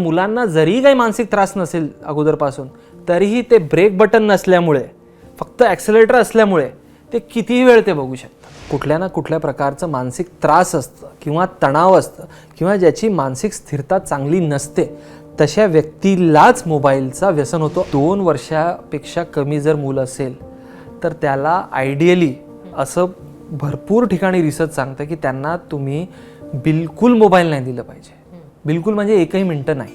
मुलांना जरी काही मानसिक त्रास नसेल अगोदरपासून, तरीही ते ब्रेक बटन नसल्यामुळे, फक्त ॲक्सेलरेटर असल्यामुळे ते कितीही वेळ ते बघू शकतात. कुठल्या ना कुठल्या प्रकारचं मानसिक त्रास असतं किंवा तणाव असतं किंवा ज्याची मानसिक स्थिरता चांगली नसते, तशा व्यक्तीलाच मोबाईलचा व्यसन होतो. 2 वर्षापेक्षा कमी जर मूल असेल तर त्याला आयडियली असं भरपूर ठिकाणी रिसर्च सांगतं की त्यांना तुम्ही बिलकुल मोबाईल नाही दिलं पाहिजे. बिलकुल म्हणजे एकही मिनटं नाही.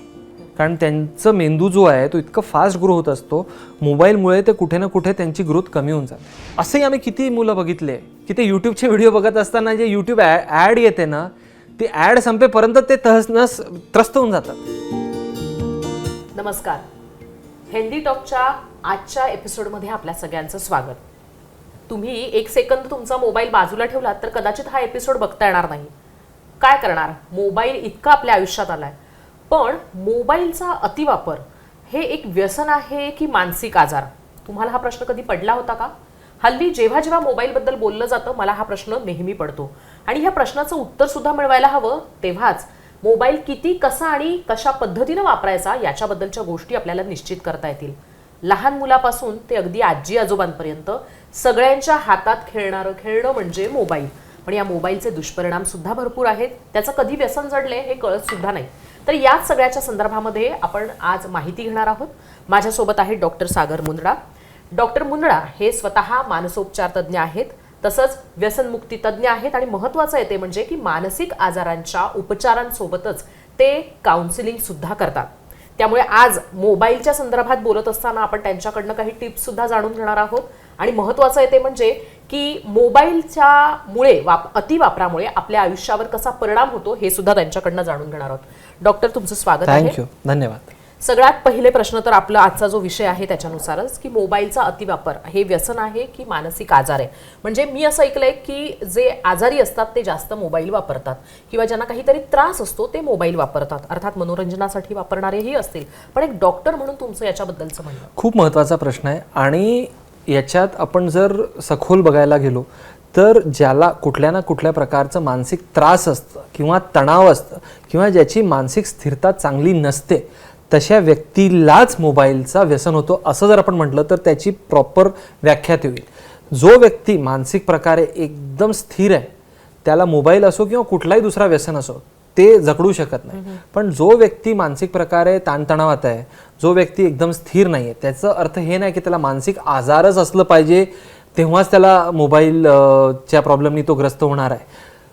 कारण त्यांचं मेंदू जो आहे तो इतकं फास्ट ग्रो होत असतो, मोबाईलमुळे ते कुठे ना कुठे त्यांची ग्रोथ कमी होऊन जाते. असंही आम्ही किती मुलं बघितले की ते यूट्यूबचे व्हिडिओ बघत असताना जे यूट्यूब ॲड येते ना, ती ॲड संपेपर्यंत ते तहस त्रस्त होऊन जातात. नमस्कार, हेल्दी टॉकच्या आजच्या एपिसोडमध्ये आपल्या सगळ्यांचं स्वागत. तुम्ही 1 सेकंद तुमचा मोबाईल बाजूला ठेवलात तर कदाचित हा एपिसोड बघता येणार नाही. काय करणार, मोबाईल इतका आपल्या आयुष्यात आलाय. पण मोबाईलचा अतिवापर हे एक व्यसन आहे की मानसिक आजार? तुम्हाला हा प्रश्न कधी पडला होता का? हल्ली जेव्हा जेव्हा मोबाईलबद्दल बोललं जातं मला हा प्रश्न नेहमी पडतो. आणि ह्या प्रश्नाचं उत्तर सुद्धा मिळवायला हवं, तेव्हाच मोबाईल किती, कसा आणि कशा पद्धतीनं वापरायचा याच्याबद्दलच्या गोष्टी आपल्याला निश्चित करता येतील. लहान मुलापासून ते अगदी आजी आजोबांपर्यंत सगळ्यांच्या हातात खेळणं म्हणजे मोबाईल. पण या मोबाईलचे दुष्परिणाम सुद्धा भरपूर आहेत. त्याचं कधी व्यसन जडले हे कळत सुद्धा नाही. तर याच सगळ्याच्या संदर्भामध्ये आपण आज माहिती घेणार आहोत. माझ्यासोबत आहे डॉक्टर सागर मुंदडा. डॉक्टर मुंदडा हे स्वतः मानसोपचार तज्ज्ञ आहेत, तसंच व्यसनमुक्ती तज्ज्ञ आहेत आणि महत्त्वाचं आहे ते म्हणजे की मानसिक आजारांच्या उपचारांसोबतच ते काउन्सिलिंग सुद्धा करतात. त्यामुळे आज मोबाईलच्या संदर्भात बोलत असताना आपण त्यांच्याकडनं काही टिप्स सुद्धा जाणून घेणार आहोत. आणि महत्त्वाचं आहे ते म्हणजे की मोबाईलच्या मुळे अतिवापरामुळे आपल्या आयुष्यावर कसा परिणाम होतो हे सुद्धा त्यांच्याकडनं जाणून घेणार आहोत. डॉक्टर, तुमचं स्वागत आहे. थँक्यू, धन्यवाद. सगळ्यात पहिले प्रश्न तर आपला आजचा जो विषय आहे त्याच्यानुसारच की मोबाईलचा अतिवापर हे व्यसन आहे की मानसिक आजार आहे? म्हणजे मी असं ऐकलंय की जे आजारी असतात ते जास्त मोबाईल वापरतात किंवा ज्यांना काहीतरी त्रास असतो ते मोबाईल वापरतात. अर्थात मनोरंजनासाठी वापरणारेही असतील, पण एक डॉक्टर म्हणून तुमचं याच्याबद्दलचं म्हणणं? खूप महत्त्वाचा प्रश्न आहे. आणि याच्यात आपण जर सखोल बघायला गेलो तर ज्याला कुठल्या ना कुठल्या प्रकारचं मानसिक त्रास असतं किंवा तणाव असतं किंवा ज्याची मानसिक स्थिरता चांगली नसते, तशा व्यक्तीलाच मोबाईलचा व्यसन होतो असं जर आपण म्हटलं तर त्याची प्रॉपर व्याख्या होईल. जो व्यक्ती मानसिक प्रकारे एकदम स्थिर आहे त्याला मोबाईल असो किंवा कुठलाही दुसरा व्यसन असो ते जगडू शकत नाही. पण जो व्यक्ती मानसिक प्रकारे ताणतणावात आहे, जो व्यक्ती एकदम स्थिर नाही आहे, त्याचा अर्थ हे नाही की त्याला मानसिक आजारच असलं पाहिजे तेव्हाच त्याला मोबाईलच्या प्रॉब्लेमनी तो ग्रस्त होणार आहे.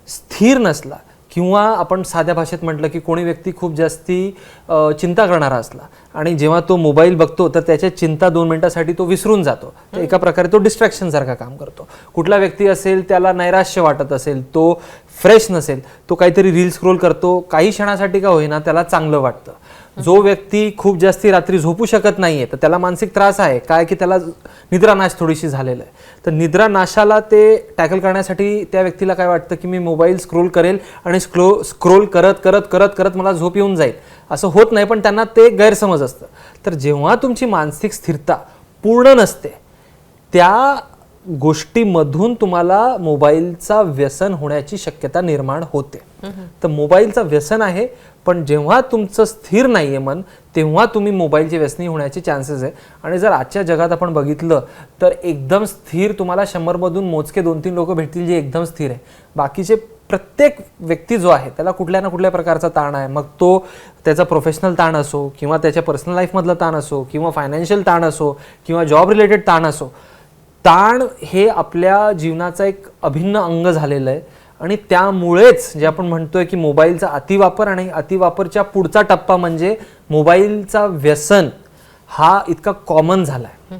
स्थिर नसला किंवा आपण साध्या भाषेत म्हटलं की कोणी व्यक्ती खूप जास्ती चिंता करणारा असला आणि जेव्हा तो मोबाईल बघतो तर त्याच्या चिंता 2 मिनिटासाठी तो विसरून जातो, तर एका प्रकारे तो डिस्ट्रॅक्शन सारखा काम करतो. कुठला व्यक्ती असेल त्याला नैराश्य वाटत असेल, तो फ्रेश नसेल, तो काहीतरी रील स्क्रोल करतो, काही क्षणासाठी का होईना त्याला चांगलं वाटतं. जो व्यक्ती खूप जास्ती रात्री झोपू शकत नाहीये तर त्याला मानसिक त्रास आहे काय की त्याला निद्रानाश थोडीशी झालेला आहे. तर निद्रानाशाला ते टॅकल करण्यासाठी त्या व्यक्तीला काय वाटतं की मी मोबाईल स्क्रोल करेल आणि स्क्रोल करत करत करत करत मला झोप येऊन जाईल. असं होत नाही, पण त्यांना ते गैरसमज असतं. तर जेव्हा तुमची मानसिक स्थिरता पूर्ण नसते त्या गोष्टीमधून तुम्हाला मोबाईलचा व्यसन होण्याची शक्यता निर्माण होते. तर मोबाईलचं व्यसन आहे, पण जेव्हा तुमचं स्थिर नाहीये मन तेव्हा तुम्ही मोबाईलचे व्यसनी होण्याचे चान्सेस आहे. आणि जर आजच्या जगात आपण बघितलं तर एकदम स्थिर तुम्हाला 100 मधून मोजके 2-3 लोक भेटतील जे एकदम स्थिर आहे. बाकीचे प्रत्येक व्यक्ती जो आहे त्याला कुठल्या ना कुठल्या प्रकारचा ताण आहे. मग तो त्याचा प्रोफेशनल ताण असो किंवा त्याच्या पर्सनल लाईफमधला ताण असो किंवा फायनान्शियल ताण असो किंवा जॉब रिलेटेड ताण असो. ताण हे आपल्या जीवनाचा एक अभिन्न अंग झालेलं आहे. आणि त्यामुळेच जे आपण म्हणतोय की मोबाईलचा अतिवापर आणि अतिवापरच्या पुढचा टप्पा म्हणजे मोबाईलचा व्यसन हा इतका कॉमन झालाय.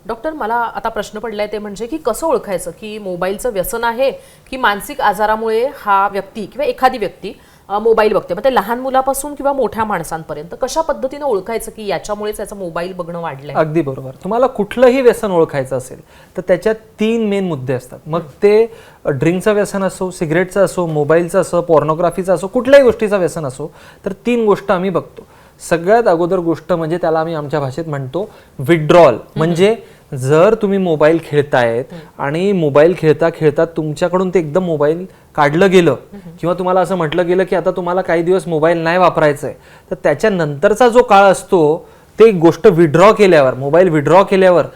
डॉक्टर, मला आता प्रश्न पडलाय ते म्हणजे की कसं ओळखायचं की मोबाईलचं व्यसन आहे की मानसिक आजारामुळे हा व्यक्ती किंवा एखादी व्यक्ती मोबाईल बघते? मग ते लहान मुलापासून किंवा मोठ्या माणसांपर्यंत कशा पद्धतीने ओळखायचं की याच्यामुळेच याचं मोबाईल बघणं वाढलंय? अगदी बरोबर. तुम्हाला कुठलंही व्यसन ओळखायचं असेल तर त्याच्यात 3 मेन मुद्दे असतात. मग ते ड्रिंकचं व्यसन असो, सिगरेटचं असो, मोबाईलचं असो, पॉर्नोग्राफीचं असो, कुठल्याही गोष्टीचं व्यसन असो, तर 3 गोष्ट आम्ही बघतो. सगळ्यात अगोदर गोष्ट म्हणजे त्याला आम्ही आमच्या भाषेत म्हणतो विड्रॉल. म्हणजे जर तुम्ही मोबाईल खेळतायत आणि मोबाईल खेळता खेळता तुमच्याकडून ते एकदम मोबाईल काढलं गेलं किंवा तुम्हाला असं म्हटलं गेलं की आता तुम्हाला काही दिवस मोबाईल नाही वापरायचा आहे, तर त्याच्यानंतरचा जो काळ असतो ते गोष्ट विड्रॉ केल्यावर, मोबाईल विड्रॉ केल्यावर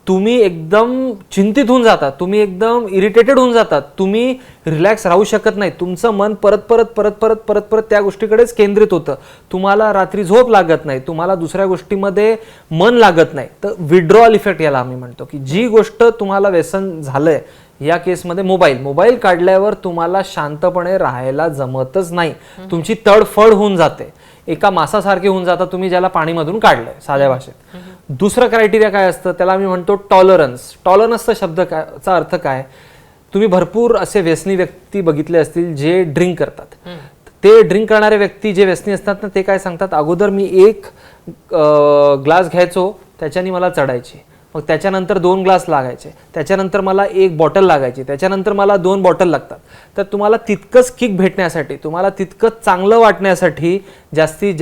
तुम्ही एकदम चिंतित होऊन जातात, तुम्ही एकदम इरिटेटेड होऊन जातात, तुम्ही रिलॅक्स राहू शकत नाही, तुमचं मन परत परत परत परत परत परत त्या गोष्टीकडेच केंद्रित होतं, तुम्हाला रात्री झोप लागत नाही, तुम्हाला दुसऱ्या गोष्टीमध्ये मन लागत नाही. तर विड्रॉल इफेक्ट याला आम्ही म्हणतो की जी गोष्ट तुम्हाला व्यसन झालंय, या केसमध्ये मोबाईल काढल्यावर तुम्हाला शांतपणे राहायला जमतच नाही, तुमची तडफड होऊन जाते, एका मासासारखे होऊन जातात तुम्ही ज्याला पाणीमधून काढलंय साध्या भाषेत. दुसरं क्रायटेरिया काय असतं त्याला आम्ही म्हणतो टॉलरन्सचा शब्दचा अर्थ काय, तुम्ही भरपूर असे व्यसनी व्यक्ती बघितले असतील जे ड्रिंक करतात. ते ड्रिंक करणारे व्यक्ती जे व्यसनी असतात ना, ते काय सांगतात, अगोदर मी 1 ग्लास घ्यायचो त्याच्यानी मला चढायची, मग त्याच्यानंतर 2 ग्लास लागायचे, त्याच्यानंतर मला 1 बॉटल लागायची, त्याच्यानंतर मला 2 बॉटल लागतात. तर तुम्हाला तितकंच किक भेटण्यासाठी, तुम्हाला तितकंच चांगलं वाटण्यासाठी जास्ती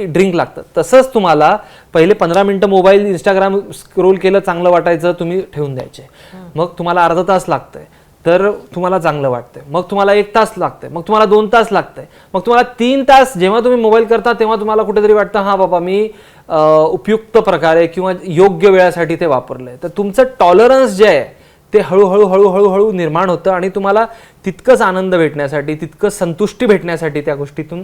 ड्रिंक लागतं. तसंच तुम्हाला पहिले 15 मिनिटं मोबाईल इंस्टाग्राम स्क्रोल केलं चांगलं वाटायचं, तुम्ही ठेवून द्यायचे, मग तुम्हाला अर्धा तास लागतंय तर तुम्हाला चांगलं वाटतंय, मग तुम्हाला 1 तास लागतंय, मग तुम्हाला 2 तास लागतंय, मग तुम्हाला 3 तास जेव्हा तुम्ही मोबाईल करता तेव्हा तुम्हाला कुठेतरी वाटतं हा बाबा मी उपयुक्त प्रकारे किंवा योग्य वेळासाठी ते वापरलंय. तर तुमचं टॉलरन्स जे आहे ते हळूहळू निर्माण होतं आणि तुम्हाला तितकंच आनंद भेटण्यासाठी, तितकंच संतुष्टी भेटण्यासाठी त्या गोष्टीतून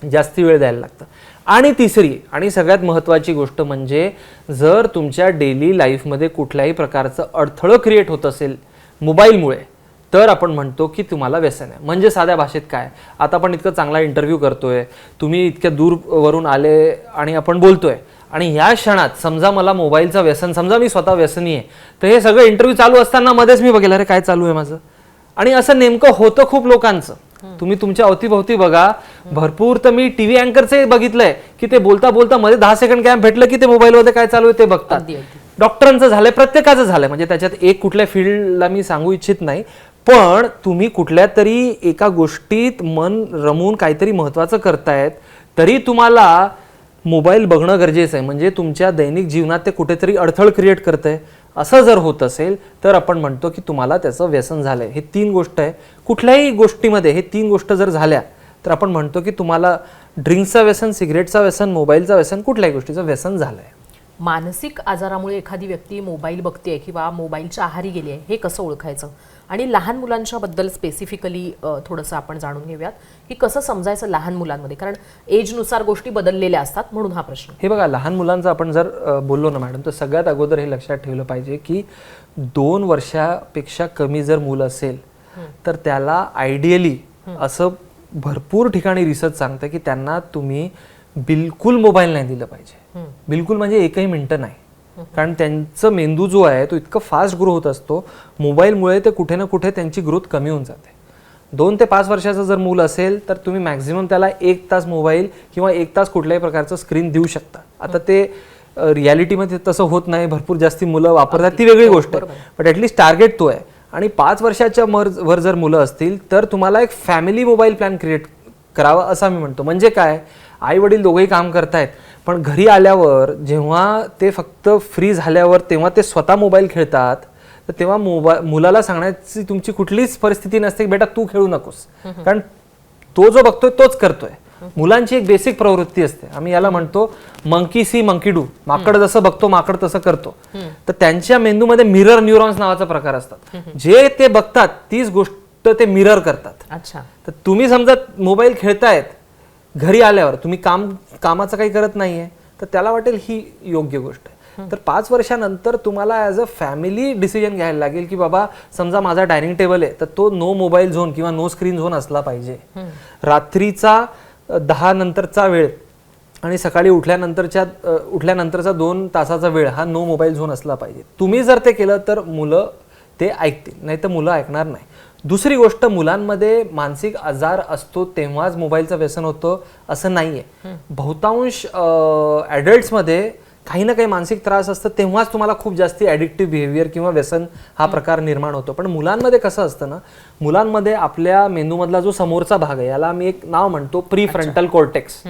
जास्ती वेळ द्यायला लागतं. आणि तिसरी आणि सगळ्यात महत्त्वाची गोष्ट म्हणजे जर तुमच्या डेली लाईफमध्ये कुठल्याही प्रकारचं अडथळं क्रिएट होत असेल मोबाईलमुळे, तर आपण म्हणतो की तुम्हाला व्यसन आहे. म्हणजे साध्या भाषेत काय, आता आपण इतकं चांगला इंटरव्ह्यू करतोय, तुम्ही इतक्या दूरवरून आले आणि आपण बोलतोय, आणि ह्या क्षणात समजा मला मोबाईलचं व्यसन, समजा मी स्वतः व्यसनी आहे, तर हे सगळं इंटरव्ह्यू चालू असताना मध्येच मी बघेल अरे काय चालू आहे माझं. आणि असं नेमकं होतं खूप लोकांचं. तुम्ही तुमच्या अवतीभोवती बघा, भरपूर तर मी टीव्ही अँकरचे बघितलंय की ते बोलता बोलता मध्ये 10 सेकंड गॅप भेटलं की ते मोबाईलमध्ये काय चालू आहे ते बघतात. डॉक्टरांचं झालंय, प्रत्येकाचं झालंय, म्हणजे त्याच्यात एक कुठल्या फील्डला मी सांगू इच्छित नाही, पण तुम्ही कुठल्या तरी एका गोष्टीत मन रमून काहीतरी महत्वाचं करतायत तरी तुम्हाला मोबाईल बघणं गरजेचं आहे. म्हणजे तुमच्या दैनिक जीवनात ते कुठेतरी अडथळ क्रिएट करतंय. असं जर होत असेल तर आपण म्हणतो की तुम्हाला त्याचं व्यसन झालंय. हे 3 गोष्ट आहे, कुठल्याही गोष्टीमध्ये हे 3 गोष्ट जर झाल्या तर आपण म्हणतो की तुम्हाला ड्रिंक्सचं व्यसन, सिगरेटचं व्यसन, मोबाईलचं व्यसन, कुठल्याही गोष्टीचं व्यसन झालंय. मानसिक आजारामुळे एखादी व्यक्ती मोबाईल बघते किंवा मोबाईलच्या आहारी गेली आहे, हे कसं ओळखायचं? आणि लहान मुलांच्या बद्दल स्पेसिफिकली थोडंसं आपण जाणून घेऊयात की कसं समजायचं लहान मुलांमध्ये, कारण एजनुसार गोष्टी बदललेल्या असतात, म्हणून हा प्रश्न. हे बघा, लहान मुलांचं आपण जर बोललो ना मॅडम, तर सगळ्यात अगोदर हे लक्षात ठेवलं पाहिजे की 2 वर्षापेक्षा कमी जर मुलं असेल तर त्याला आयडियली असं भरपूर ठिकाणी रिसर्च सांगतं की त्यांना तुम्ही बिलकुल मोबाईल नाही दिलं पाहिजे. बिलकुल म्हणजे 1ही मिनिटं नाही, कारण त्यांचं मेंदू जो आहे तो इतकं फास्ट ग्रो होत असतो, मोबाईलमुळे ते कुठे ना कुठे त्यांची ग्रोथ कमी होऊन जाते. 2 ते 5 वर्षाचं जर मूल असेल तर तुम्ही मॅक्झिमम त्याला 1 तास मोबाईल किंवा 1 तास कुठल्याही प्रकारचं स्क्रीन देऊ शकता. आता ते रियालिटीमध्ये तसं होत नाही, भरपूर जास्ती मुलं वापरतात, ती वेगळी गोष्ट आहे, बट ॲटलिस्ट टार्गेट तो आहे. आणि 5 वर्षाच्या वर जर मुलं असतील तर तुम्हाला एक फॅमिली मोबाईल प्लॅन क्रिएट करावा असं मी म्हणतो. म्हणजे काय, आई वडील दोघंही काम करतायत, पण घरी आल्यावर जेव्हा ते फक्त फ्री झाल्यावर तेव्हा ते स्वतः मोबाईल खेळतात, तर तेव्हा मुलाला सांगण्याची तुमची कुठलीच परिस्थिती नसते की बेटा तू खेळू नकोस, कारण तो जो बघतोय तोच करतोय. मुलांची एक बेसिक प्रवृत्ती असते, आम्ही याला म्हणतो मंकी सी मंकी डू, माकड जसं बघतो माकड तसं करतो. तर त्यांच्या मेंदूमध्ये मिरर न्यूरॉन्स नावाचा प्रकार असतात, जे ते बघतात तीच गोष्ट ते मिरर करतात. अच्छा, तर तुम्ही समजा मोबाईल खेळतायत, घरी आल्यावर तुम्ही कामाचं काही करत नाहीये, तर त्याला वाटेल ही योग्य गोष्ट आहे. तर 5 वर्षानंतर तुम्हाला ॲज अ फॅमिली डिसिजन घ्यायला लागेल की बाबा समजा माझा डायनिंग टेबल आहे तर तो नो मोबाईल झोन किंवा नो स्क्रीन झोन असला पाहिजे. रात्रीचा 10 नंतरचा वेळ आणि सकाळी उठल्यानंतरचा 2 तासाचा वेळ हा नो मोबाईल झोन असला पाहिजे. तुम्ही जर ते केलं तर मुलं ते ऐकतील, नाही तर मुलं ऐकणार नाही. दुसरी गोष्ट, मुलांमध्ये मानसिक आजार असतो तेव्हाच मोबाईलचं व्यसन होतं असं नाहीये. बहुतांश ॲडल्ट्समध्ये काही ना काही मानसिक त्रास असतं तेव्हाच तुम्हाला खूप जास्ती ॲडिक्टिव्ह बिहेवियर किंवा व्यसन हा प्रकार निर्माण होतो. पण मुलांमध्ये कसं असतं ना, मुलांमध्ये आपल्या मेंदूमधला जो समोरचा भाग आहे याला आम्ही एक नाव म्हणतो प्री फ्रंटल कॉर्टेक्स,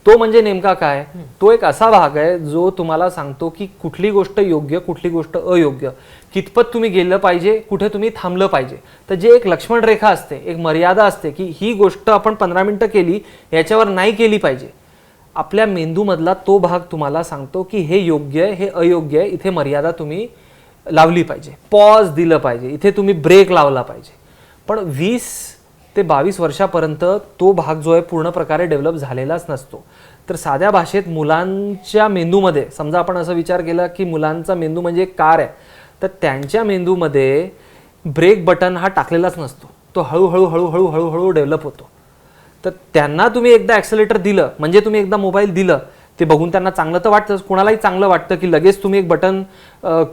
तो म्हणजे नेमका काय, तो एक असा भाग आहे जो तुम्हाला सांगतो की कुठली गोष्ट योग्य, कुठली गोष्ट अयोग्य, कितपत तुम्ही गेलं पाहिजे, कुठे तुम्ही थांबलं पाहिजे. तर जे एक लक्ष्मण रेखा असते, एक मर्यादा असते की ही गोष्ट आपण 15 मिनिटं केली, याच्यावर नाही केली पाहिजे. आपल्या मेंदूमधला तो भाग तुम्हाला सांगतो की हे योग्य आहे, हे अयोग्य आहे, इथे मर्यादा तुम्ही लावली पाहिजे, पॉज दिलं पाहिजे, इथे तुम्ही ब्रेक लावला पाहिजे. पण 20 ते 22 वर्षापर्यंत तो भाग जो आहे पूर्ण प्रकारे डेव्हलप झालेलाच नसतो. तर साध्या भाषेत मुलांच्या मेंदूमध्ये, समजा आपण असं विचार केला की मुलांचा मेंदू म्हणजे एक कार आहे, तर त्यांच्या मेंदूमध्ये ब्रेक बटन हा टाकलेलाच नसतो. तो हळूहळू हळूहळू हळूहळू डेव्हलप होतो. तर त्यांना तुम्ही एकदा ॲक्सेलेटर दिलं म्हणजे तुम्ही एकदा मोबाईल दिलं, ते बघून त्यांना चांगलं तर वाटतं, कुणालाही चांगलं वाटतं की लगेच तुम्ही एक बटन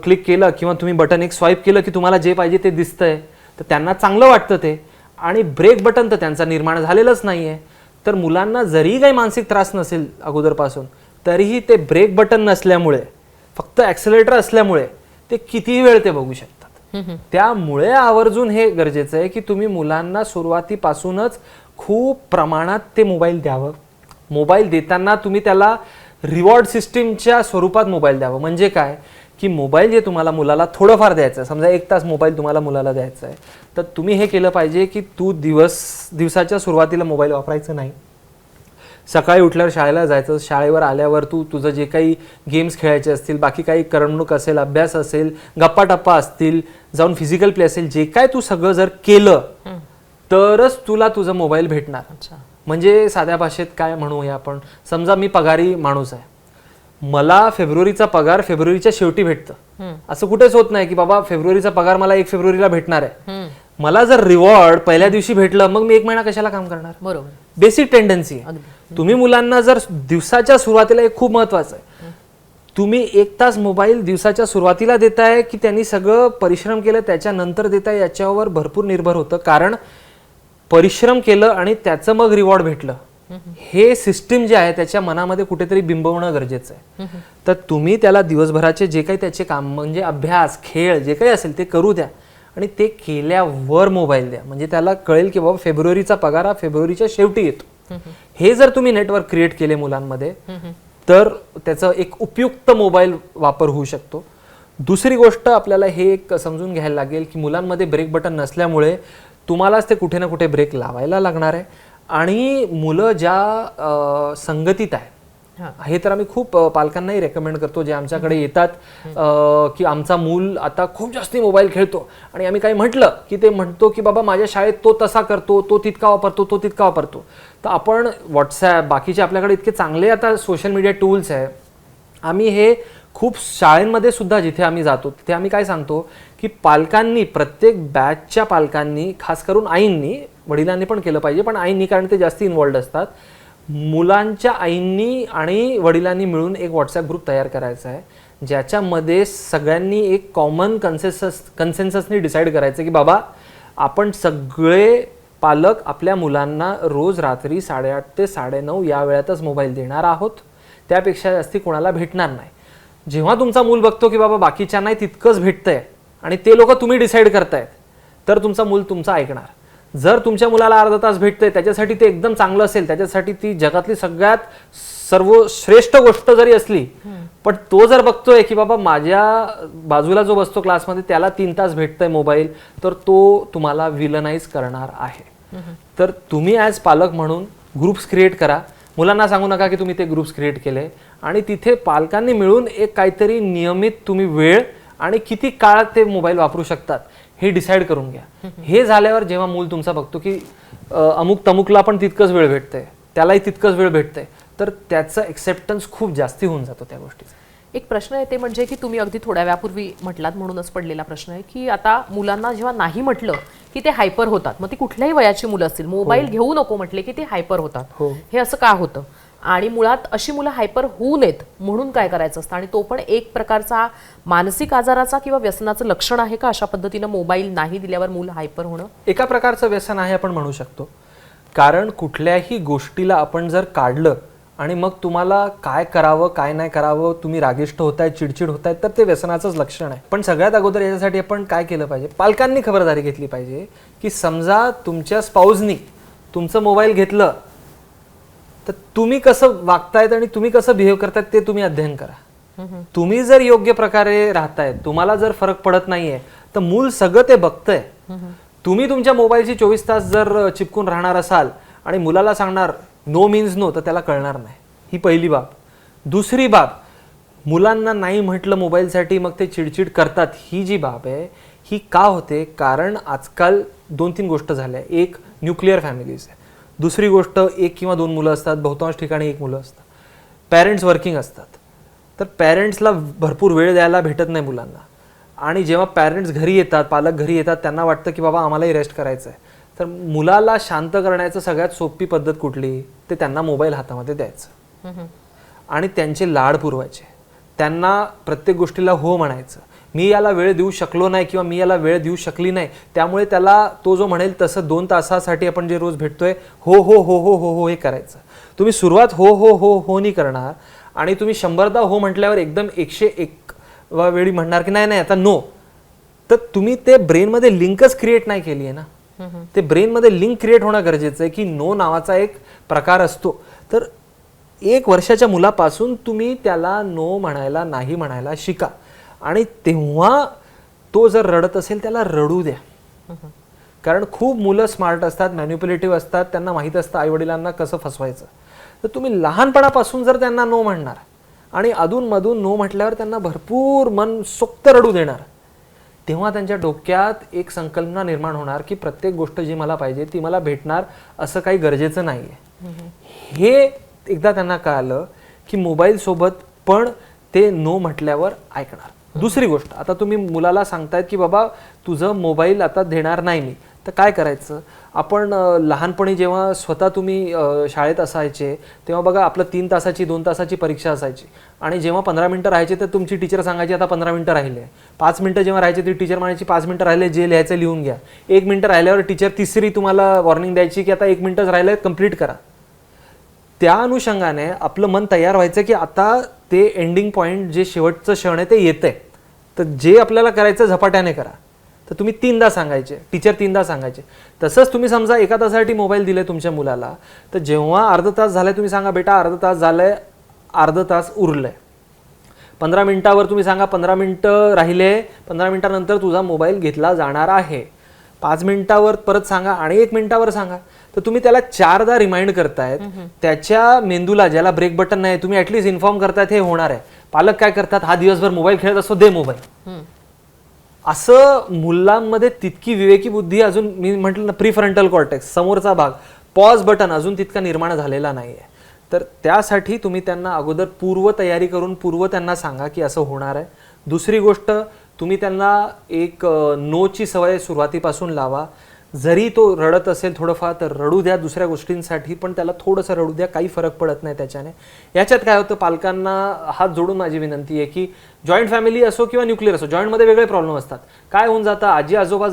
क्लिक केलं किंवा तुम्ही बटन एक स्वाईप केलं की तुम्हाला जे पाहिजे ते दिसतंय, तर त्यांना चांगलं वाटतं ते. आणि ब्रेक बटन तर त्यांचा निर्माण झालेलंच नाही आहे. तर मुलांना जरी काही मानसिक त्रास नसेल अगोदरपासून, तरीही ते ब्रेक बटन नसल्यामुळे, फक्त ॲक्सेलेटर असल्यामुळे ते कितीही वेळ ते बघू शकतात. त्यामुळे आवर्जून हे गरजेचं आहे की तुम्ही मुलांना सुरुवातीपासूनच खूप प्रमाणात ते मोबाईल द्यावं. मोबाईल देताना तुम्ही त्याला रिवॉर्ड सिस्टीमच्या स्वरूपात मोबाईल द्यावं. म्हणजे काय की मोबाईल जे तुम्हाला मुलाला थोडंफार द्यायचं आहे, समजा 1 तास मोबाईल तुम्हाला मुलाला द्यायचा आहे, तर तुम्ही हे केलं पाहिजे की तू दिवसाच्या सुरुवातीला मोबाईल वापरायचं नाही. सकाळी उठल्यावर शाळेला जायचं, शाळेवर आल्यावर तू तुझं जे काही गेम्स खेळायचे असतील, बाकी काही करमणूक असेल, अभ्यास असेल, गप्पा टप्पा असतील, जाऊन फिजिकल प्ले असेल, जे काय तू सगळं जर केलं तरच तुला तुझा मोबाईल भेटणार. म्हणजे साध्या भाषेत काय म्हणूया आपण, समजा मी पगारी माणूस आहे, मला फेब्रुवारीचा पगार फेब्रुवारीच्या शेवटी भेटतं. असं कुठेच होत नाही की बाबा फेब्रुवारीचा पगार मला 1 फेब्रुवारीला भेटणार आहे. मला जर रिवॉर्ड पहिल्या दिवशी भेटलं, मग मी 1 महिना कशाला काम करणार. बरोबर, बेसिक टेंडन्सी आहे. तुम्ही मुलांना जर दिवसाच्या सुरुवातीला, एक खूप महत्वाचं आहे, तुम्ही 1 तास मोबाईल दिवसाच्या सुरुवातीला देताय की त्यांनी सगळं परिश्रम केलं त्याच्यानंतर देताय, याच्यावर भरपूर निर्भर होतं. कारण परिश्रम केलं आणि त्याचं मग रिवॉर्ड भेटलं, हे सिस्टीम जे आहे त्याच्या मनामध्ये कुठेतरी बिंबवणं गरजेचं आहे. तर तुम्ही त्याला दिवसभराचे जे काही त्याचे काम म्हणजे अभ्यास, खेळ जे काही असेल ते करू द्या आणि ते केल्यावर मोबाईल द्या. म्हणजे त्याला कळेल की बाबा फेब्रुवारीचा पगार हा फेब्रुवारीच्या शेवटी येतो. हे जर तुम्ही नेटवर्क क्रिएट केले मुलांमध्ये, तर त्याचं एक उपयुक्त मोबाईल वापर होऊ शकतो. दुसरी गोष्ट आपल्याला हे एक समजून घ्यायला लागेल की मुलांमध्ये ब्रेक बटन नसल्यामुळे तुम्हालाच ते कुठे ना कुठे ब्रेक लावायला लागणार आहे. आणि मुलं ज्या संगतीत आहे, हे तर आम्ही खूप पालकांनाही रेकमेंड करतो जे आमच्याकडे येतात की आमचा मूल आता खूप जास्ती मोबाईल खेळतो आणि आम्ही काही म्हटलं की ते म्हणतो की बाबा माझ्या शाळेत तो तसा करतो, तो तितका वापरतो, तो तितका वापरतो. तर आपण व्हॉट्सॲप, बाकीचे आपल्याकडे इतके चांगले आता सोशल मीडिया टूल्स आहे, आम्ही हे खूप शाळेंमध्ये सुद्धा जिथे आम्ही जातो तिथे आम्ही काय सांगतो की पालकांनी, प्रत्येक बॅचच्या पालकांनी, खास करून आईंनी, वडिलांनी पण केलं पाहिजे, पण आईंनी कारण ते जास्त इन्वॉल्ड असतात, मुलांच्या आईंनी आणि वडिलांनी मिळून एक व्हॉट्सॲप ग्रुप तयार करायचा आहे, ज्याच्यामध्ये सगळ्यांनी एक कॉमन कन्सेन्ससनी डिसाईड करायचं की बाबा आपण सगळे पालक आपल्या मुलांना रोज रात्री 8:30 ते 9:30 या वेळातच मोबाईल देणार आहोत, त्यापेक्षा जास्ती कोणाला भेटणार नाही. जेव्हा तुमचा मूल बघतो की बाबा बाकीच्यांनाही तितकंच भेटतंय आणि ते लोक तुम्ही डिसाईड करतायत, तर तुमचा मूल तुमचा ऐकणार. जर तुमच्या मुलाला अर्धा तास भेटतंय, त्याच्यासाठी ते एकदम चांगलं असेल, त्याच्यासाठी ती जगातली सगळ्यात सर्वश्रेष्ठ गोष्ट जरी असली, पण तो जर बघतोय की बाबा माझ्या बाजूला जो बसतो क्लासमध्ये त्याला 3 तास भेटतंय मोबाईल, तर तो तुम्हाला विलनाइज करणार आहे. तर तुम्ही ॲज पालक म्हणून ग्रुप्स क्रिएट करा. मुलांना सांगू नका की तुम्ही ते ग्रुप्स क्रिएट केले, आणि तिथे पालकांनी मिळून एक काहीतरी नियमित तुम्ही वेळ आणि किती काळ ते मोबाईल वापरू शकतात हे डिसाईड करून घ्या. हे झाल्यावर जेव्हा मूल तुमचा बघतो की अमुक तमुकला पण तितकंच वेळ भेटतंय, त्यालाही तितकंच वेळ भेटतंय, तर त्याचं एक्सेप्टन्स खूप जास्ती होऊन जातो त्या गोष्टीचा. एक प्रश्न येते म्हणजे की तुम्ही अगदी थोड्या वेळापूर्वी म्हटलात म्हणूनच पडलेला प्रश्न आहे की आता मुलांना जेव्हा नाही म्हटलं की ते हायपर होतात, मग ती कुठल्याही वयाची मुलं असतील, मोबाईल घेऊ नको म्हटले की ते हायपर होतात. हे असं का होतं आणि मुळात अशी मुलं हायपर होऊ नयेत म्हणून काय करायचं असतं, आणि तो पण एक प्रकारचा मानसिक आजाराचा किंवा व्यसनाचं लक्षण आहे का अशा पद्धतीनं मोबाईल नाही दिल्यावर मूल हायपर होणं? एका प्रकारचं व्यसन आहे आपण म्हणू शकतो. कारण कुठल्याही गोष्टीला आपण जर काढलं आणि मग तुम्हाला काय करावं काय नाही करावं, तुम्ही रागिष्ट होताय, चिडचिड होताय, तर ते व्यसनाचंच लक्षण आहे. पण सगळ्यात अगोदर याच्यासाठी आपण काय केलं पाहिजे, पालकांनी खबरदारी घेतली पाहिजे की समजा तुमच्या स्पाऊसनी तुमचं मोबाईल घेतलं तर तुम्ही कसं वागतायत आणि तुम्ही कसं बिहेव करतायत ते तुम्ही अध्ययन करा. तुम्ही जर योग्य प्रकारे राहताय, तुम्हाला जर फरक पडत नाहीये, तर मूल सगळं ते बघतंय. तुम्ही तुमच्या मोबाईलशी 24 तास जर चिपकून राहणार असाल आणि मुलाला सांगणार नो मीन्स नो, तर त्याला कळणार नाही. ही पहिली बाब. दुसरी बाब, मुलांना नाही म्हटलं मोबाईलसाठी मग ते चिडचिड करतात. ही जी बाब आहे ही का होते? कारण आजकाल 2-3 गोष्ट झाल्या. एक, न्यूक्लिअर फॅमिलीज आहे. दुसरी गोष्ट, 1 किंवा 2 मुलं असतात, बहुतांश ठिकाणी 1 मुलं असतात. पॅरेंट्स वर्किंग असतात, तर पॅरेंट्सला भरपूर वेळ द्यायला भेटत नाही मुलांना. आणि जेव्हा पॅरेंट्स घरी येतात, पालक घरी येतात, त्यांना वाटतं की बाबा आम्हालाही रेस्ट करायचं आहे. तर मुलाला शांत करण्याचं सगळ्यात सोपी पद्धत कुठली? ते त्यांना मोबाईल हातामध्ये द्यायचं आणि त्यांचे लाड पुरवायचे. त्यांना प्रत्येक गोष्टीला हो म्हणायचं. मी याला वेळ देऊ शकलो नाही किंवा मी याला वेळ देऊ शकली नाही, त्यामुळे त्याला तो जो म्हणेल तसं 2 तासासाठी आपण जे रोज भेटतोय हो हो हो हो हो हो हे करायचं. तुम्ही सुरुवात हो हो हो हो नाही करणार आणि तुम्ही 100दा हो म्हटल्यावर एकदम 101 वेळी म्हणणार की नाही नाही आता नो, तर तुम्ही ते ब्रेनमध्ये लिंकच क्रिएट नाही केली आहे ना. ते ब्रेनमध्ये लिंक क्रिएट होणं गरजेचं आहे की नो नावाचा एक प्रकार असतो. तर 1 वर्षाच्या मुलापासून तुम्ही त्याला नो म्हणायला, नाही म्हणायला शिका. आणि तेव्हा तो जर रडत असेल त्याला रडू द्या. कारण खूप मुलं स्मार्ट असतात, मॅन्युप्युलेटिव्ह असतात, त्यांना माहीत असतं आईवडिलांना कसं फसवायचं. तर तुम्ही लहानपणापासून जर त्यांना नो म्हणणार आणि अधूनमधून नो म्हटल्यावर त्यांना भरपूर मनसोक्त रडू देणार, तेव्हा त्यांच्या डोक्यात एक संकल्पना निर्माण होणार की प्रत्येक गोष्ट जी मला पाहिजे ती मला भेटणार असं काही गरजेचं नाही आहे. हे एकदा त्यांना कळालं की मोबाईल सोबत पण ते नो म्हटल्यावर ऐकणार. दुसरी गोष्ट, आता तुम्ही मुलाला सांगतायत की बाबा तुझं मोबाईल आता देणार नाही मी, तर काय करायचं? आपण लहानपणी जेव्हा स्वतः तुम्ही शाळेत असायचे तेव्हा बघा आपलं 3 तासाची 2 तासाची परीक्षा असायची आणि जेव्हा 15 मिनिटं राहायचे तर तुमची टीचर सांगायची आता 15 मिनिटं राहिले. 5 मिनिटं जेव्हा राहायचे ती टीचर म्हणायची 5 मिनिटं राहिले, जे लिहायचं लिहून घ्या. 1 मिनिटं राहिल्यावर टीचर तिसरी तुम्हाला वॉर्निंग द्यायची की आता 1 मिनिटच राहिलं, कंप्लीट करा. त्या अनुषंगाने आपलं मन तयार व्हायचं की आता ते एंडिंग पॉईंट जे शेवटचं क्षण आहे ते येतंय, तर जे आपल्याला करायचं झपाट्याने करा. तर तुम्ही 3दा सांगायचे, टीचर 3दा सांगायचे. तसंच तुम्ही समजा 1 तासासाठी मोबाईल दिले तुमच्या मुलाला, तर जेव्हा अर्धा तास झालाय तुम्ही सांगा बेटा अर्धा तास झालंय, अर्धा तास उरलंय. 15 मिनिटावर तुम्ही सांगा 15 मिनिटं राहिले, 15 मिनिटानंतर तुझा मोबाईल घेतला जाणार आहे. 5 मिनिटावर परत सांगा आणि 1 मिनिटावर सांगा. तर तुम्ही त्याला 4दा रिमाइंड करतायत. त्याच्या मेंदूला, ज्याला ब्रेक बटन नाही, तुम्ही ऍटलीस्ट इन्फॉर्म करतायत हे होणार आहे. पालक काय करतात, हा दिवसभर मोबाईल खेळत असतो, दे मोबाईल. असं मुलांमध्ये तितकी विवेकी बुद्धी अजून, मी म्हटलं ना प्रीफ्रंटल कॉर्टेक्स, समोरचा भाग, पॉज बटन अजून तितका निर्माण झालेला नाहीये. तर त्यासाठी तुम्ही त्यांना अगोदर पूर्व तयारी करून त्यांना सांगा की असं होणार आहे. दुसरी गोष्ट, तुम्ही त्यांना एक नोची सवय सुरुवातीपासून लावा. जरी तो रडत असेल थोडंफार तर रडू द्या, दुसऱ्या गोष्टींसाठी पण त्याला थोडंसं रडू द्या, काही फरक पडत नाही त्याच्याने. याच्यात काय होतं, पालकांना हात जोडून माझी विनंती आहे की जॉईंट फॅमिली असो किंवा न्यूक्लिअर असो, जॉईंटमध्ये वेगळे प्रॉब्लेम असतात. काय होऊन जातं, आजी आजोबा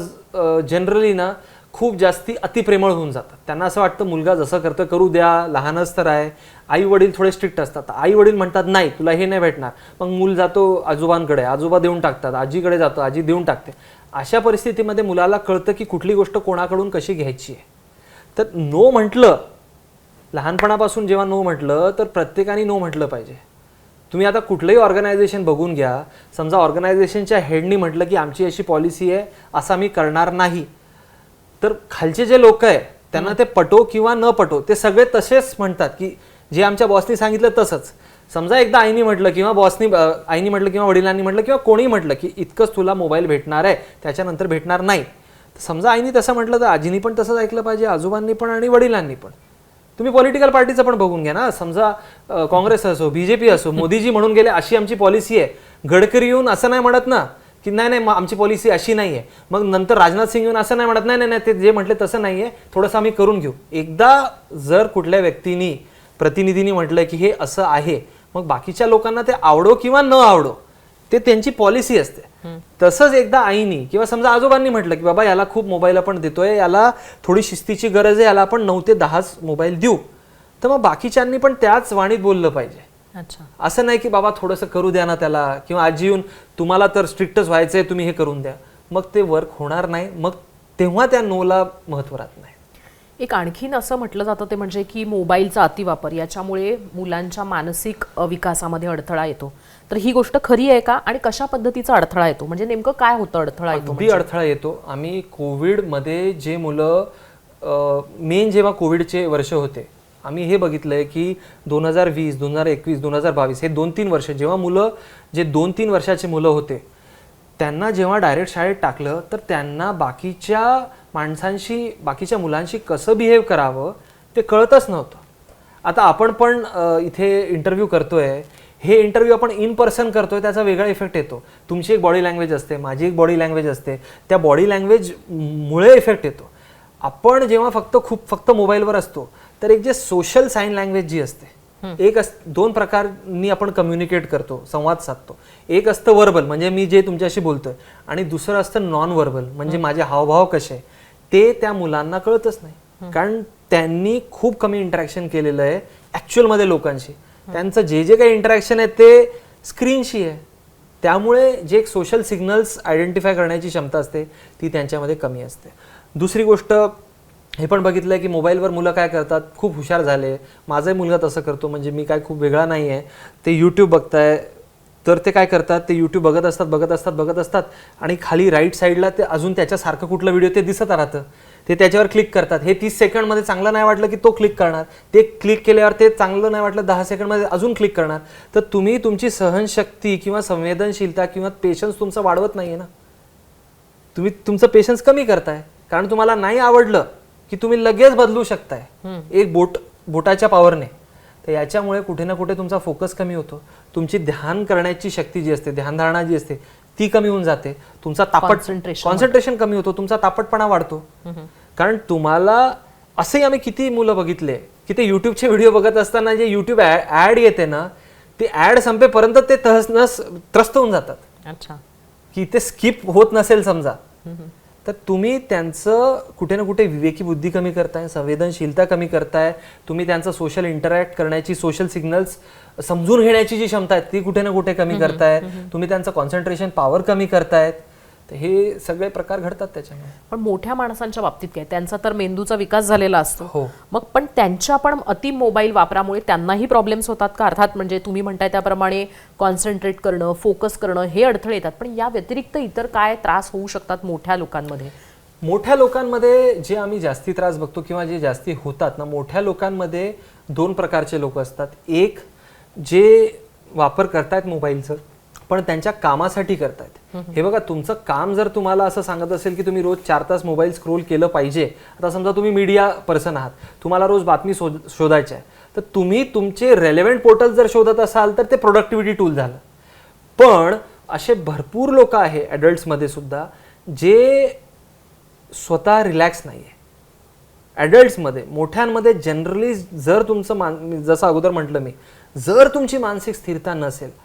जनरली ना खूप जास्ती अतिप्रेमळ होऊन जातात. त्यांना असं वाटतं मुलगा जसं करतं करू द्या, लहानच तर आहे. आई वडील थोडे स्ट्रिक्ट असतात. आई वडील म्हणतात नाही तुला हे नाही भेटणार, मग मूल जातो आजोबांकडे, आजोबा देऊन टाकतात, आजीकडे जातो, आजी देऊन टाकते. अशा परिस्थितीमध्ये मुलाला कळतं की कुठली गोष्ट कोणाकडून कशी घ्यायची आहे. तर नो म्हटलं, लहानपणापासून जेव्हा नो म्हटलं तर प्रत्येकाने नो म्हटलं पाहिजे. तुम्ही आता कुठलंही ऑर्गनायझेशन बघून घ्या, समजा ऑर्गनायझेशनच्या हेडनी म्हटलं की आमची अशी पॉलिसी आहे, असा मी करणार नाही, तर खालचे जे लोक आहे त्यांना ते पटो किंवा न पटो ते सगळे तसेच म्हणतात की जे आमच्या बॉसनी सांगितलं तसंच. समजा एकदा आईनी म्हटलं किंवा आईनी म्हटलं किंवा वडिलांनी म्हटलं किंवा कोणी म्हटलं की इतकंच तुला मोबाईल भेटणार आहे, त्याच्यानंतर भेटणार नाही. समजा आईनी तसं म्हटलं तर आजीनी पण तसंच ऐकलं पाहिजे, आजोबांनी पण आणि वडिलांनी पण. तुम्ही पॉलिटिकल पार्टीचं पण बघून घ्या ना, समजा काँग्रेस असो, बीजेपी असो, मोदीजी म्हणून गेले अशी आमची पॉलिसी आहे. गडकरी येऊन असं नाही म्हणत ना की नाही नाही आमची पॉलिसी अशी नाही आहे. मग नंतर राजनाथ सिंग येऊन असं नाही म्हणत नाही नाही ते जे म्हटले तसं नाही आहे, थोडंसं आम्ही करून घेऊ. एकदा जर कुठल्या व्यक्तीनी, प्रतिनिधींनी म्हटलं की हे असं आहे, मग बाकीच्या लोकांना ते आवडो किंवा न आवडो ते त्यांची पॉलिसी असते. तसंच एकदा आईनी किंवा समजा आजोबांनी म्हटलं की बाबा याला खूप मोबाईल आपण देतोय, याला थोडी शिस्तीची गरज आहे, याला आपण 9 ते 10 मोबाईल देऊ, तर मग बाकीच्यांनी पण त्याच वाणीत बोललं पाहिजे. असं नाही की बाबा थोडंसं करू द्या ना त्याला, किंवा आजी येऊन तुम्हाला तर स्ट्रिक्टच व्हायचंय तुम्ही हे करून द्या, मग ते वर्क होणार नाही. मग तेव्हा त्या नोला महत्व राहत नाही. एक आणखीन असं म्हटलं जातं ते म्हणजे की मोबाईलचा अतिवापर याच्यामुळे मुलांच्या मानसिक विकासामध्ये अडथळा येतो. तर ही गोष्ट खरी आहे का आणि कशा पद्धतीचा अडथळा येतो, म्हणजे नेमकं काय होतं अडथळा येतो? अगदी अडथळा येतो. आम्ही कोविडमध्ये जे मुलं मेन जेव्हा कोविडचे वर्ष होते, आम्ही हे बघितलंय की 2020, 2021, 2022 हे 2-3 वर्ष जेव्हा मुलं जे 2-3 वर्षाचे मुलं होते त्यांना जेव्हा डायरेक्ट शाळेत टाकलं तर त्यांना बाकीच्या माणसांशी बाकीच्या मुलांशी कसं बिहेव करावं ते कळतच नव्हतं. आता आपण पण इथे इंटरव्ह्यू करतोय, हे इंटरव्ह्यू आपण इन पर्सन करतोय, त्याचा वेगळा इफेक्ट येतो. तुमची एक बॉडी लँग्वेज असते, माझी एक बॉडी लँग्वेज असते, त्या बॉडी लँग्वेज मुळे इफेक्ट येतो. आपण जेव्हा फक्त मोबाईलवर असतो तर एक जे सोशल साईन लँग्वेज जी असते, एक दोन प्रकारनी आपण कम्युनिकेट करतो, संवाद साधतो. एक असतं वर्बल म्हणजे मी जे तुमच्याशी बोलतोय, आणि दुसरं असतं नॉन वर्बल म्हणजे माझे हावभाव कसे, ते त्या मुलांना कळतच नाही. कारण त्यांनी खूप कमी इंटरॅक्शन केलेलं आहे ॲक्च्युअलमध्ये लोकांशी. त्यांचं जे काही इंटरॅक्शन आहे ते स्क्रीनशी आहे. त्यामुळे जे एक सोशल सिग्नल्स आयडेंटिफाय करण्याची क्षमता असते ती त्यांच्यामध्ये कमी असते. दुसरी गोष्ट हे पण बघितलंय की मोबाईलवर मुलं काय करतात, खूप हुशार झाले, माझाही मुलगा तसं करतो, म्हणजे मी काय खूप वेगळा नाही आहे. ते यूट्यूब बघताय तर ते काय करतात, ते यूट्यूब बघत असतात आणि खाली राईट साईडला ते अजून त्याच्यासारखं कुठलं व्हिडिओ ते दिसत राहतं, ते त्याच्यावर क्लिक करतात. हे 30 सेकंडमध्ये चांगलं नाही वाटलं की तो क्लिक करणार, ते क्लिक केल्यावर ते चांगलं नाही वाटलं 10 सेकंडमध्ये अजून क्लिक करणार. तर तुम्ही तुमची सहनशक्ती किंवा संवेदनशीलता किंवा पेशन्स तुमचं वाढवत नाहीये ना, तुम्ही तुमचं पेशन्स कमी करताय. कारण तुम्हाला नाही आवडलं की तुम्ही लगेच बदलू शकताय एक बोटाच्या पॉवरने. तर याच्यामुळे कुठे ना कुठे तुमचा फोकस कमी होतो, तुमची ध्यान करण्याची शक्ती जी असते, ध्यानधारणा जी असते ती कमी होऊन जाते, तुमचा कॉन्सन्ट्रेशन कमी होतो, तुमचा तापटपणा वाढतो. कारण तुम्हाला असे आम्ही किती मुलं बघितले की ते युट्यूबचे व्हिडिओ बघत असताना जे युट्यूब ऍड येते ना, ते ऍड संपेपर्यंत ते त्रस्त होऊन जातात. अच्छा, की ते स्किप होत नसेल समजा, तर तुम्ही त्यांचं कुठे ना कुठे विवेकी बुद्धी कमी करताय, संवेदनशीलता कमी करताय, तुम्ही त्यांचं सोशल इंटरॅक्ट करण्याची, सोशल सिग्नल्स समजून घेण्याची जी क्षमता आहे ती कुठे ना कुठे कमी करतायत, तुम्ही त्यांचं कॉन्सन्ट्रेशन पॉवर कमी करतायत. तर हे सगळे प्रकार घडतात त्याच्यामुळे. पण मोठ्या माणसांच्या बाबतीत काय, त्यांचा तर मेंदूचा विकास झालेला असतो. हो. मग पण त्यांच्या पण अति मोबाईल वापरामुळे त्यांनाही प्रॉब्लेम्स होतात का? अर्थात म्हणजे तुम्ही म्हणताय त्याप्रमाणे कॉन्सन्ट्रेट करणं, फोकस करणं हे अडथळे येतात, पण या व्यतिरिक्त इतर काय त्रास होऊ शकतात मोठ्या लोकांमध्ये? मोठ्या लोकांमध्ये जे आम्ही जास्ती त्रास बघतो किंवा जे जास्ती होतात ना, मोठ्या लोकांमध्ये 2 प्रकारचे लोक असतात. एक जे वापर करतायत मोबाईलचं पण त्यांच्या कामासाठी करतायत. हे बघा, तुमचं काम जर तुम्हाला असं सांगत असेल की तुम्ही रोज 4 तास मोबाईल स्क्रोल केलं पाहिजे, आता समजा तुम्ही मीडिया पर्सन आहात, तुम्हाला रोज बातमी शोधायची आहे, तर तुम्ही तुमचे रेलेव्हंट पोर्टल जर शोधत असाल तर ते प्रोडक्टिव्हिटी टूल झालं. पण असे भरपूर लोक आहे ॲडल्ट्समध्ये सुद्धा जे स्वतः रिलॅक्स नाही आहे. ॲडल्ट्समध्ये, मोठ्यांमध्ये जनरली जर तुमचं जसं अगोदर म्हटलं मी, जर तुमची मानसिक स्थिरता नसेल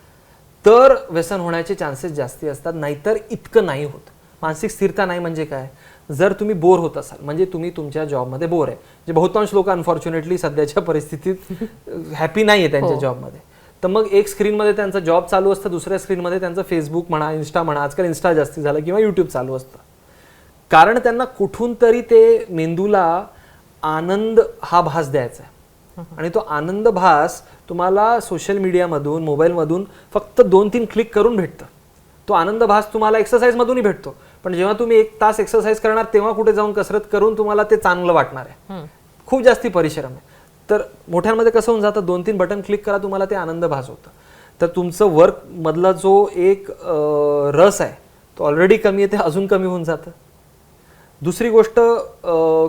तर व्यसन होण्याचे चान्सेस जास्ती असतात, नाहीतर इतकं नाही होत. मानसिक स्थिरता नाही म्हणजे काय, जर तुम्ही बोर होत असाल, म्हणजे तुम्ही तुमच्या जॉबमध्ये बोर आहे, जे बहुतांश लोक अनफॉर्च्युनेटली सध्याच्या परिस्थितीत हॅपी नाही आहे त्यांच्या जॉबमध्ये, तर मग एक स्क्रीनमध्ये त्यांचा जॉब चालू असतं, दुसऱ्या स्क्रीनमध्ये त्यांचं फेसबुक म्हणा, इन्स्टा म्हणा, आजकाल इन्स्टा जास्ती झालं, किंवा यूट्यूब चालू असतं. कारण त्यांना कुठून तरी ते मेंदूला आनंद हा भास द्यायचा आहे, आणि तो आनंद भास तुम्हाला सोशल मीडियामधून, मोबाईलमधून फक्त 2-3 क्लिक करून भेटतं. तो आनंद भास तुम्हाला एक्सरसाइजमधूनही भेटतो, पण जेव्हा तुम्ही 1 तास एक्सरसाइज करणार तेव्हा कुठे जाऊन कसरत करून तुम्हाला ते चांगलं वाटणार आहे, खूप जास्ती परिश्रम आहे. तर मोठ्यांमध्ये कसं होऊन जातं, 2-3 बटन क्लिक करा, तुम्हाला ते आनंद भास होतं. तर तुमचं वर्क मधला जो एक रस आहे तो ऑलरेडी कमी आहे, ते अजून कमी होऊन जातं. दुसरी गोष्ट,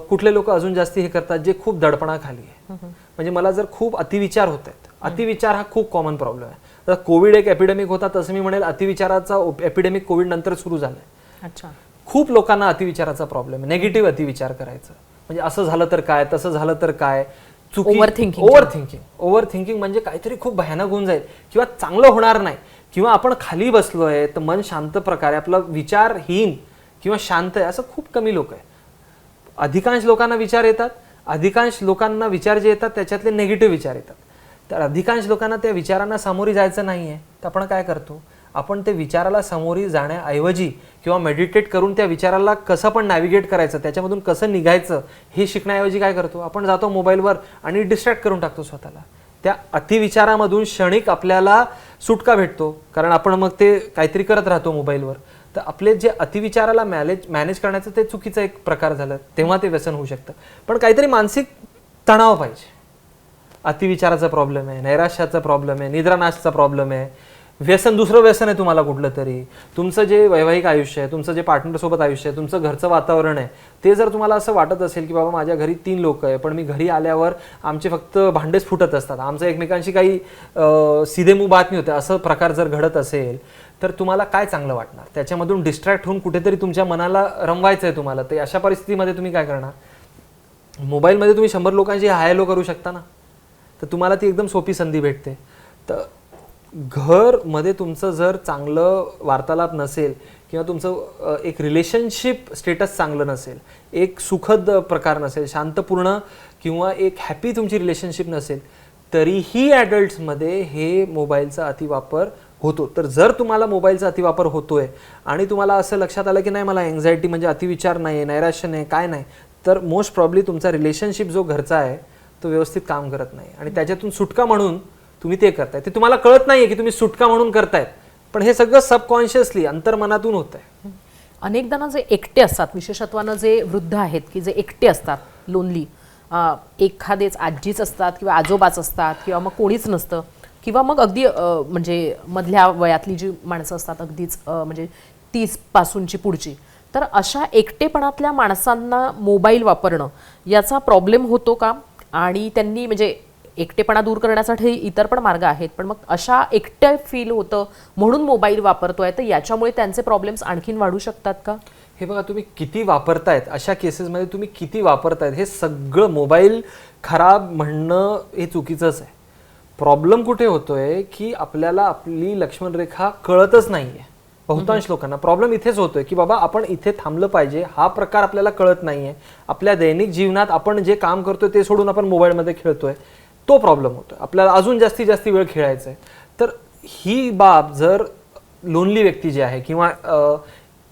कुठले लोक अजून जास्ती हे करतात जे खूप दडपणाखाली आहे. म्हणजे मला जर खूप अतिविचार होत आहेत, अतिविचार हा खूप कॉमन प्रॉब्लेम आहे. तर कोविड एक एपिडेमिक होता, तसं मी म्हणेल अतिविचाराचा एपिडेमिक कोविड नंतर सुरू झालाय. अच्छा, खूप लोकांना अतिविचाराचा प्रॉब्लेम आहे, नेगेटिव्ह अतिविचार करायचं, म्हणजे असं झालं तर काय, तसं झालं तर काय, ओव्हर थिंकिंग म्हणजे काहीतरी खूप भयानक होऊन जाईल किंवा चांगलं होणार नाही, किंवा आपण खाली बसलोय तर मन शांत प्रकारे, आपलं विचारहीन किंवा शांत आहे, असं खूप कमी लोक आहे. अधिकांश लोकांना विचार येतात, अधिकांश लोकांना विचार जे येतात त्याच्यातले निगेटिव्ह विचार येतात. तर अधिकांश लोकांना त्या विचारांना सामोरी जायचं नाहीये, तर आपण काय करतो, आपण ते विचाराला सामोरी जाण्याऐवजी किंवा मेडिटेट करून त्या विचाराला कसं पण नॅव्हिगेट करायचं, त्याच्यामधून कसं निघायचं हे शिकण्याऐवजी काय करतो आपण, जातो मोबाईलवर आणि डिस्ट्रॅक्ट करून टाकतो स्वतःला. त्या अतिविचारामधून क्षणिक आपल्याला सुटका भेटतो, कारण आपण मग ते काहीतरी करत राहतो मोबाईलवर. तर आपले जे अतिविचाराला मॅनेज करण्याचं ते चुकीचं एक प्रकार झालं, तेव्हा ते व्यसन होऊ शकतं. पण काहीतरी मानसिक तणाव पाहिजे. अतिविचाराचा प्रॉब्लेम आहे, नैराश्याचा प्रॉब्लेम आहे, निद्रानाशचा प्रॉब्लेम आहे, व्यसन दुसरं व्यसन आहे तुम्हाला कुठलं तरी, तुमचं जे वैवाहिक आयुष्य आहे, तुमचं जे पार्टनरसोबत आयुष्य आहे, तुमचं घरचं वातावरण आहे, ते जर तुम्हाला असं वाटत असेल की बाबा माझ्या घरी 3 लोक आहे, पण मी घरी आल्यावर आमचे फक्त भांडेच फुटत असतात, आमचं एकमेकांशी काही सीधेमूळ बात नाही होते, असं प्रकार जर घडत असेल तर तुम्हाला काय चांगलं वाटणार? त्याच्यामधून डिस्ट्रॅक्ट होऊन कुठेतरी तुमच्या मनाला रमवायचं आहे तुम्हाला. ते अशा परिस्थितीमध्ये तुम्ही काय करणार? मोबाईलमध्ये तुम्ही 100 लोकांशी हाय हॅलो करू शकता ना, तर तुम्हाला ती एकदम सोपी संधी भेटते. तर घरमध्ये तुमचं जर चांगलं वार्तालाप नसेल किंवा तुमचं एक रिलेशनशिप स्टेटस चांगलं नसेल, एक सुखद प्रकार नसेल, शांतपूर्ण किंवा एक हॅपी तुमची रिलेशनशिप नसेल, तरीही ॲडल्ट्समध्ये हे मोबाईलचा अतिवापर होतो. तर जर तुम्हाला मोबाईलचा अतिवापर होतोय आणि तुम्हाला असं लक्षात आलं की नाही मला एन्झायटी म्हणजे अतिविचार नाही, नैराश्य नाही, काय नाही, तर मोस्ट प्रॉब्ली तुमचा रिलेशनशिप जो घरचा आहे तो व्यवस्थित काम करत नाही आणि त्याच्यातून सुटका म्हणून तुम्ही ते करताय. ते तुम्हाला कळत नाहीये की तुम्ही सुटका म्हणून करतायत, पण हे सगळं सबकॉन्शियसली अंतर्मनातून होत आहे. अनेकदा ना जे एकटे असतात, विशेषत्वानं जे वृद्ध आहेत की जे एकटे असतात, लोनली, एखादेच आजीच असतात किंवा आजोबाच असतात किंवा मग कोणीच नसतं, किंवा मग अगदी म्हणजे मधल्या वयातली जी माणसं असतात अगदीच म्हणजे 30 पासूनची पुढची, तर अशा एकटेपणातल्या माणसांना मोबाईल वापरणं याचा प्रॉब्लेम होतो का? आणि त्यांनी म्हणजे एकटेपणा दूर करण्यासाठी इतर पण मार्ग आहेत, पण मग अशा एकटे फील होतं म्हणून मोबाईल वापरतोय, तर याच्यामुळे त्यांचे प्रॉब्लेम्स आणखीन वाढू शकतात का? हे बघा, तुम्ही किती वापरतायत, अशा केसेसमध्ये तुम्ही किती वापरतायत, हे सगळं मोबाईल खराब म्हणणं हे चुकीचंच आहे. प्रॉब्लेम कुठे होतोय की आपल्याला आपली लक्ष्मणरेखा कळतच नाहीये. बहुतांश लोकांना प्रॉब्लेम इथेच होतोय की बाबा आपण इथे थांबलं पाहिजे, हा प्रकार आपल्याला कळत नाहीये. आपल्या दैनिक जीवनात आपण जे काम करतोय ते सोडून आपण मोबाईलमध्ये खेळतोय, तो प्रॉब्लेम होतोय. आपल्याला अजून जास्तीत जास्त वेळ खेळायचा आहे. तर ही बाब जर लोनली व्यक्ती जी आहे किंवा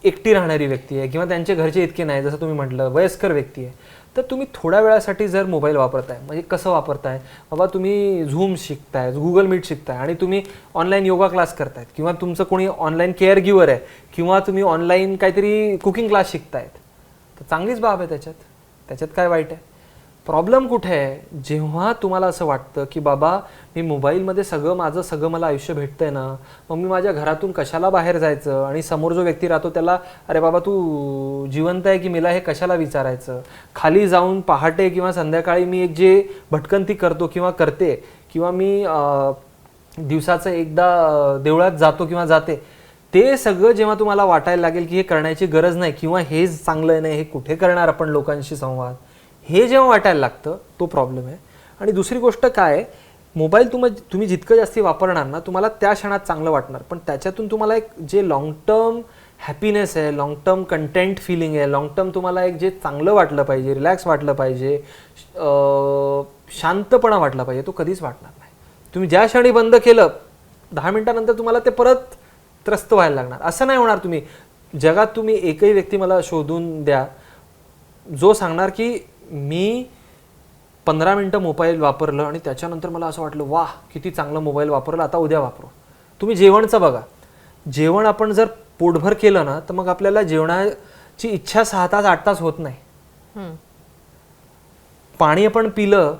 एकटी राहणारी व्यक्ती आहे किंवा त्यांचे घरचे इतके नाही, जसं तुम्ही म्हटलं वयस्कर व्यक्ती आहे, तर तुम्ही थोड्या वेळासाठी जर मोबाईल वापरताय, म्हणजे कसं वापरताय बाबा, तुम्ही झूम शिकताय, गुगल मीट शिकताय आणि तुम्ही ऑनलाईन योगा क्लास करतायत किंवा तुमचं कोणी ऑनलाईन केअर गिव्हर आहे किंवा तुम्ही ऑनलाईन काहीतरी कुकिंग क्लास शिकतायत, तर चांगलीच बाब आहे. त्याच्यात काय वाईट आहे? प्रॉब्लेम कुठे आहे? जेव्हा तुम्हाला असं वाटतं की बाबा मी मोबाईलमध्ये सगळं मला आयुष्य भेटतंय ना, मग मी माझ्या घरातून कशाला बाहेर जायचं, आणि समोर जो व्यक्ती राहतो त्याला अरे बाबा तू जिवंत आहे की मेला हे कशाला विचारायचं, खाली जाऊन पहाटे किंवा संध्याकाळी मी एक जे भटकंती करतो किंवा करते किंवा मी दिवसाचं एकदा देवळात जातो किंवा जाते, ते सगळं जेव्हा तुम्हाला वाटायला लागेल की हे करण्याची गरज नाही किंवा हे चांगलं नाही, हे कुठे करणार आपण लोकांशी संवाद, हे जेव्हा वाटायला लागतं तो प्रॉब्लेम आहे. आणि दुसरी गोष्ट काय, मोबाईल तुम्ही जितकं जास्ती वापरणार ना, तुम्हाला त्या क्षणात चांगलं वाटणार, पण त्याच्यातून तुम्हाला एक जे लॉंग टर्म हॅपीनेस आहे, लॉंग टर्म कंटेंट फिलिंग आहे, लॉंग टर्म तुम्हाला एक जे चांगलं वाटलं पाहिजे, रिलॅक्स वाटलं पाहिजे, शांतपणा वाटला पाहिजे, तो कधीच वाटणार नाही. तुम्ही ज्या क्षणी बंद केलं 10 मिनिटानंतर तुम्हाला ते परत त्रस्त व्हायला लागणार. असं नाही होणार. तुम्ही जगात तुम्ही एकही व्यक्ती मला शोधून द्या जो सांगणार की मी 15 मिनिटं मोबाईल वापरलं आणि त्याच्यानंतर मला असं वाटलं वाह किती चांगलं मोबाईल वापरलं, आता उद्या वापरू. तुम्ही जेवणचं बघा, जेवण आपण जर पोटभर केलं ना तर मग आपल्याला जेवणाची इच्छा 6 तास 8 तास होत नाही. पाणी आपण पिलं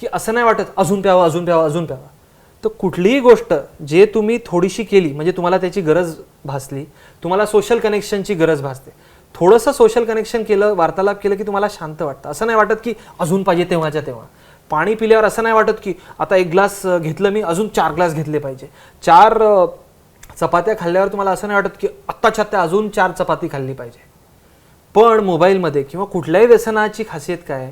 की असं नाही वाटत अजून प्यावं. तर कुठलीही गोष्ट जे तुम्ही थोडीशी केली म्हणजे तुम्हाला त्याची गरज भासली, तुम्हाला सोशल कनेक्शनची गरज भासते, थोडंसं सोशल कनेक्शन केलं, वार्तालाप केलं की तुम्हाला शांत वाटतं. असं नाही वाटत की अजून पाहिजे तेव्हाच्या तेव्हा. पाणी पिल्यावर असं नाही वाटत की आता 1 ग्लास घेतलं मी अजून 4 ग्लास घेतले पाहिजे. 4 चपात्या खाल्ल्यावर तुम्हाला असं नाही वाटत की आत्ताच्या आत्ता अजून 4 चपाती खाल्ली पाहिजे. पण मोबाईलमध्ये किंवा कुठल्याही व्यसनाची खासियत काय आहे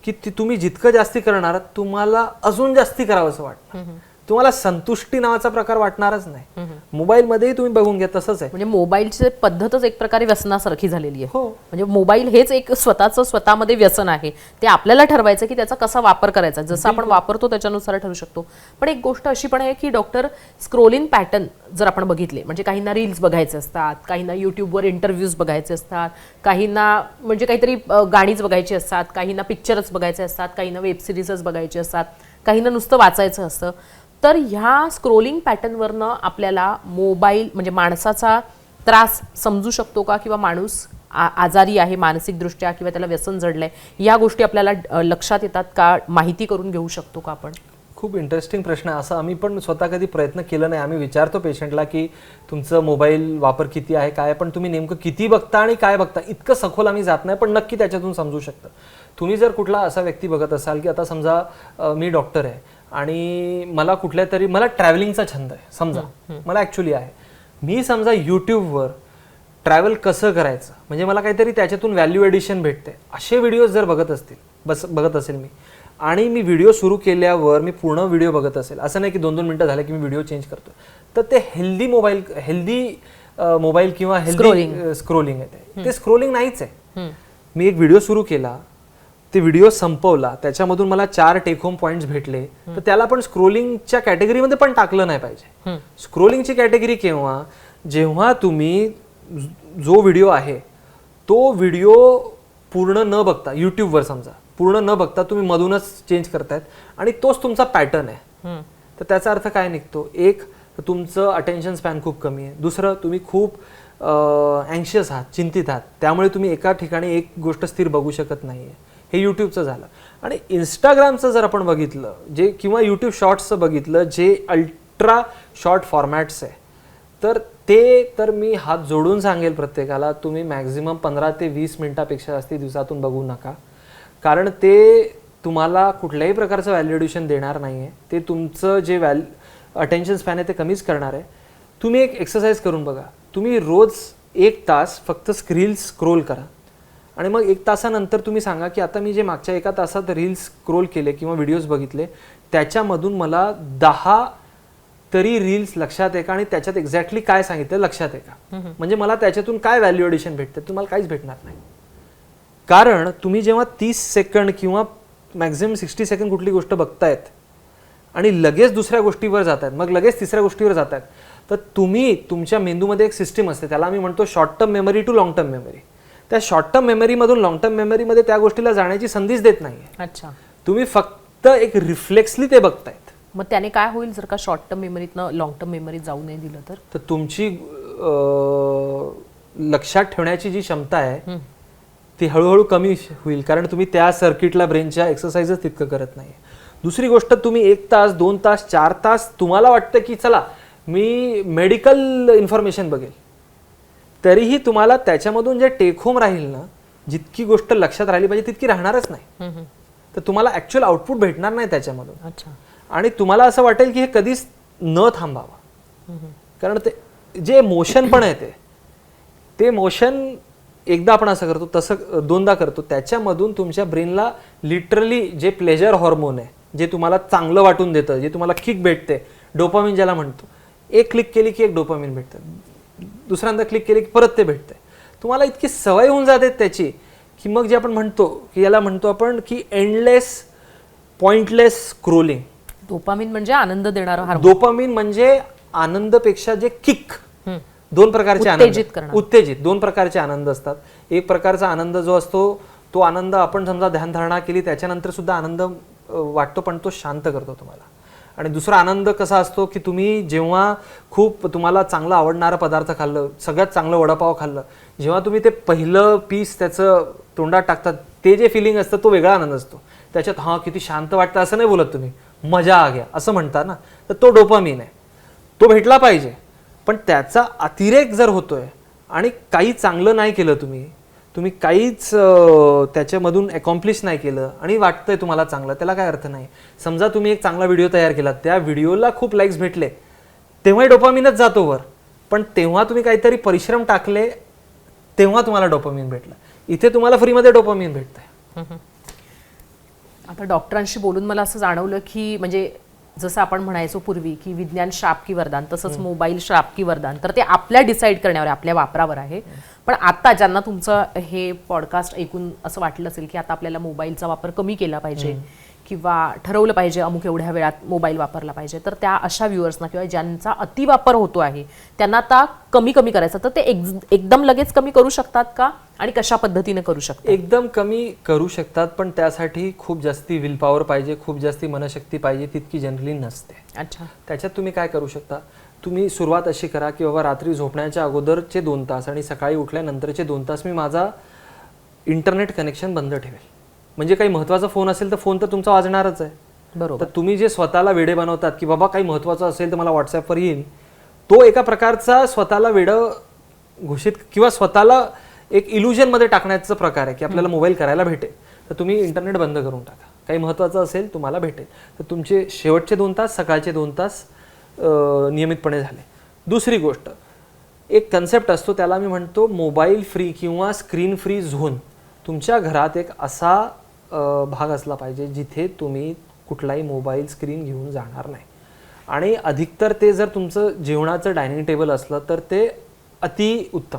की ती तुम्ही जितकं जास्ती करणार तुम्हाला अजून जास्ती करावंसं वाटतं. तुम्हाला संतुष्टी नावाचा प्रकार वाटणारच नाही. मोबाईलमध्येही तुम्ही बघून घ्या तसंच आहे. म्हणजे मोबाईलची पद्धतच एक प्रकारे व्यसनासारखी झालेली आहे. हो. म्हणजे मोबाईल हेच एक स्वतःमध्ये व्यसन आहे. ते आपल्याला ठरवायचं की त्याचा कसा वापर करायचा, जसं आपण वापरतो त्याच्यानुसार ठरू शकतो. पण एक गोष्ट अशी पण आहे की डॉक्टर, स्क्रोलिंग पॅटर्न जर आपण बघितले, म्हणजे काहींना रील्स बघायचे असतात, काहींना युट्यूबवर इंटरव्ह्यूज बघायचे असतात, काहींना म्हणजे काहीतरी गाणीच बघायची असतात, काहींना पिक्चरच बघायचे असतात, काहींना वेब सिरीजच बघायची असतात, काहींना नुसतं वाचायचं असतं. तर ह्या स्क्रोलिंग पॅटर्नवरनं आपल्याला मोबाईल म्हणजे माणसाचा त्रास समजू शकतो का, किंवा माणूस आजारी आहे मानसिकदृष्ट्या किंवा त्याला व्यसन जडलंय, या गोष्टी आपल्याला लक्षात येतात का, माहिती करून घेऊ शकतो का आपण? खूप इंटरेस्टिंग प्रश्न आहे. असं आम्ही पण स्वतः कधी प्रयत्न केला नाही. आम्ही विचारतो पेशंटला की तुमचं मोबाईल वापर किती आहे, काय, पण तुम्ही नेमकं किती बघता आणि काय बघता इतकं सखोल आम्ही जात नाही, पण नक्की त्याच्यातून समजू शकतं. तुम्ही जर कुठला असा व्यक्ती बघत असाल की आता समजा मी डॉक्टर आहे आणि मला कुठल्या तरी, मला ट्रॅव्हलिंगचा छंद आहे समजा, मला ॲक्च्युली आहे, मी समजा यूट्यूबवर ट्रॅव्हल कसं करायचं म्हणजे मला काहीतरी त्याच्यातून व्हॅल्यू एडिशन भेटते असे व्हिडिओज जर बघत असेल मी, आणि मी व्हिडिओ सुरू केल्यावर मी पूर्ण व्हिडिओ बघत असेल, असं नाही की 2-2 मिनिटं झाले की मी व्हिडिओ चेंज करतो, तर ते हेल्दी मोबाईल किंवा हेल्दी स्क्रोलिंग आहे. ते स्क्रोलिंग नाहीच आहे. मी एक व्हिडिओ सुरू केला, ते व्हिडिओ संपवला, त्याच्यामधून मला 4 टेक होम पॉईंट्स भेटले, तर त्याला पण स्क्रोलिंगच्या कॅटेगरीमध्ये पण टाकलं नाही पाहिजे. स्क्रोलिंगची कॅटेगरी केव्हा, जेव्हा तुम्ही जो व्हिडिओ आहे तो व्हिडिओ पूर्ण न बघता, यूट्यूबवर समजा पूर्ण न बघता तुम्ही मधूनच चेंज करतायत आणि तोच तुमचा पॅटर्न आहे, तर त्याचा अर्थ काय निघतो? एक, तुमचं अटेन्शन स्पॅन खूप कमी आहे. दुसरं, तुम्ही खूप अँशियस आहात, चिंतित आहात, त्यामुळे तुम्ही एका ठिकाणी एक गोष्ट स्थिर बघू शकत नाहीये. हे यूट्यूबचं झालं. आणि इंस्टाग्रामचं जर आपण बघितलं, जे किंवा यूट्यूब शॉर्ट्सचं बघितलं, जे अल्ट्रा शॉर्ट फॉर्मॅट्स आहे, तर मी हात जोडून सांगेल प्रत्येकाला, तुम्ही मॅक्झिमम 15 ते 20 मिनिटापेक्षा जास्ती दिवसातून बघू नका. कारण ते तुम्हाला कुठल्याही प्रकारचं व्हॅल्युएशन देणार नाही आहे. ते तुमचं जे अटेन्शन स्पॅन आहे ते कमीच करणार आहे. तुम्ही एक एक्सरसाइज करून बघा. तुम्ही रोज 1 तास फक्त रील्स स्क्रोल करा आणि मग 1 तासानंतर तुम्ही सांगा की आता मी जे मागच्या 1 तासात रील्स स्क्रोल केले किंवा व्हिडिओज बघितले, त्याच्यामधून मला 10 तरी रील्स लक्षात आहे का आणि त्याच्यात एक्झॅक्टली काय सांगितलं लक्षात आहे का, म्हणजे मला त्याच्यातून काय व्हॅल्यू एडिशन भेटते? तुम्हाला काहीच भेटणार नाही. कारण तुम्ही जेव्हा 30 सेकंड किंवा मॅक्झिमम 60 सेकंड कुठली गोष्ट बघतायत आणि लगेच दुसऱ्या गोष्टीवर जात आहेत, मग लगेच तिसऱ्या गोष्टीवर जात आहेत, तर तुम्ही तुमच्या मेंदूमध्ये एक सिस्टीम असते, त्याला आम्ही म्हणतो short term memory too long term memory. त्या शॉर्ट टर्म मेमरीमधून लॉंग टर्म मेमरीमध्ये त्या गोष्टीला जाण्याची संधीच देत नाही. अच्छा, तुम्ही तुम्ही फक्त एक रिफ्लेक्सली ते बघतायत. मग त्याने काय होईल जर का शॉर्ट टर्म मेमरीतनं लॉंग टर्म मेमरीत जाऊ नाही दिलं तर? तुमची लक्षात ठेवण्याची जी क्षमता आहे ती हळूहळू कमी होईल, कारण तुम्ही त्या सर्किटला ब्रेनच्या एक्सरसाइजच तितकं करत नाही. दुसरी गोष्ट, तुम्ही 1 तास 2 तास 4 तास तुम्हाला वाटतं की चला मी मेडिकल इन्फॉर्मेशन बघेल, तरीही तुम्हाला त्याच्यामधून जे टेक होम राहील ना, जितकी गोष्ट लक्षात राहिली पाहिजे तितकी राहणारच नाही. तर तुम्हाला ऍक्च्युअल आउटपुट भेटणार नाही त्याच्यामधून. अच्छा, आणि तुम्हाला असं वाटेल की हे कधीच न थांबावं, कारण ते जे मोशन पण आहे ते मोशन एकदा आपण असं करतो तसं 2दा करतो, त्याच्यामधून तुमच्या ब्रेनला लिटरली जे प्लेजर हॉर्मोन आहे, जे तुम्हाला चांगलं वाटून देतं, जे तुम्हाला किक भेटते, डोपामिन ज्याला म्हणतो, एक क्लिक केली की एक डोपामिन भेटतं, दुसऱ्यांदा क्लिक केली की परत ते भेटते. तुम्हाला इतकी सवय होऊन जाते त्याची की मग जे आपण म्हणतो की याला म्हणतो आपण की एंडलेस पॉइंटलेस स्क्रोलिंग. डोपामिन म्हणजे आनंद देणारा हार्मोन. डोपामिन म्हणजे आनंदपेक्षा जे किक, 2 प्रकारचे आनंद, उत्तेजित 2 प्रकारचे आनंद असतात. एक प्रकारचा आनंद जो असतो तो आनंद आपण समजा ध्यानधारणा केली त्याच्यानंतर सुद्धा आनंद वाटतो, पण तो शांत करतो तुम्हाला. आणि दुसरा आनंद कसा असतो की तुम्ही जेव्हा खूप तुम्हाला चांगला आवडणारा पदार्थ खाल्लं, सगळ्यात चांगलं वडापाव खाल्लं, जेव्हा तुम्ही ते पहिलं पीस त्याचं तोंडात टाकतात, ते जे फिलिंग असतं तो वेगळा आनंद असतो. त्याच्यात हां किती शांत वाटतं असं नाही बोलत तुम्ही, मजा आ गया असं म्हणता ना, तर तो डोपामिन आहे, तो भेटला पाहिजे. पण त्याचा अतिरेक जर होतोय आणि काही चांगलं नाही केलं तुम्ही काहीच त्याच्यामधून अकॉम्प्लिश नाही केलं आणि वाटतंय तुम्हाला चांगलं, त्याला काय अर्थ नाही. समजा तुम्ही एक चांगला व्हिडिओ तयार केला, त्या व्हिडिओला खूप लाईक्स भेटले, तेव्हाही डोपामिनच जातो वर, पण तेव्हा तुम्ही काहीतरी परिश्रम टाकले तेव्हा तुम्हाला डोपामिन भेटलं. इथे तुम्हाला फ्रीमध्ये डोपामिन भेटतंय. आता डॉक्टरांशी बोलून मला असं जाणवलं की म्हणजे जसं आपण म्हणायचो पूर्वी की विज्ञान शाप की वरदान, तसंच मोबाईल शाप की वरदान, तर ते आपल्या डिसाईड करण्यावर आहे, आपल्या वापरावर आहे. पण आता ज्यांना तुमचं हे पॉडकास्ट ऐकून असं वाटलं असेल की आता आपल्याला मोबाईलचा वापर कमी केला पाहिजे किंवा ठरवलं पाहिजे अमुक एवढ्या वेळात मोबाईल वापरला पाहिजे, तर त्या अशा व्ह्युअर्सना किंवा ज्यांचा अतिवापर होतो आहे त्यांना आता कमी करायचा, तर ते एकदम लगेच कमी करू शकतात का आणि कशा पद्धतीने करू शकतात? एकदम कमी करू शकतात, पण त्यासाठी खूप जास्ती विल पॉवर पाहिजे, खूप जास्ती मनशक्ती पाहिजे, तितकी जनरली नसते. अच्छा. त्याच्यात तुम्ही काय करू शकता, तुम्ही सुरुवात अशी करा की बाबा रात्री झोपण्याच्या अगोदरचे 2 तास आणि सकाळी उठल्यानंतरचे 2 तास मी माझा इंटरनेट कनेक्शन बंद ठेवेल. म्हणजे काही महत्त्वाचा फोन असेल तर फोन तर तुमचा वाजणारच आहे. बरोबर. तर तुम्ही जे स्वतःला वेडे बनवतात की बाबा काही महत्त्वाचं असेल तर मला व्हॉट्सॲपवर येईल, तो एका प्रकारचा स्वतःला वेडं घोषित किंवा स्वतःला एक इल्युजनमध्ये टाकण्याचा प्रकार आहे की आपल्याला मोबाईल करायला भेटेल. तर तुम्ही इंटरनेट बंद करून टाका. काही महत्त्वाचं असेल तुम्हाला भेटेल, तर तुमचे शेवटचे 2 तास, सकाळचे 2 तास नियमितपणे झाले. दुसरी गोष्ट, एक कन्सेप्ट असतो, त्याला मी म्हणतो मोबाईल फ्री किंवा स्क्रीन फ्री झोन. तुमच्या घरात एक असा भाग असला पाहिजे जिथे तुम्ही कुठलाही मोबाईल स्क्रीन घेऊन जाणार नाही. आणि अधिकतर ते जर तुमचं जेवणाचं डायनिंग टेबल असलं तर ते अति उत्तम,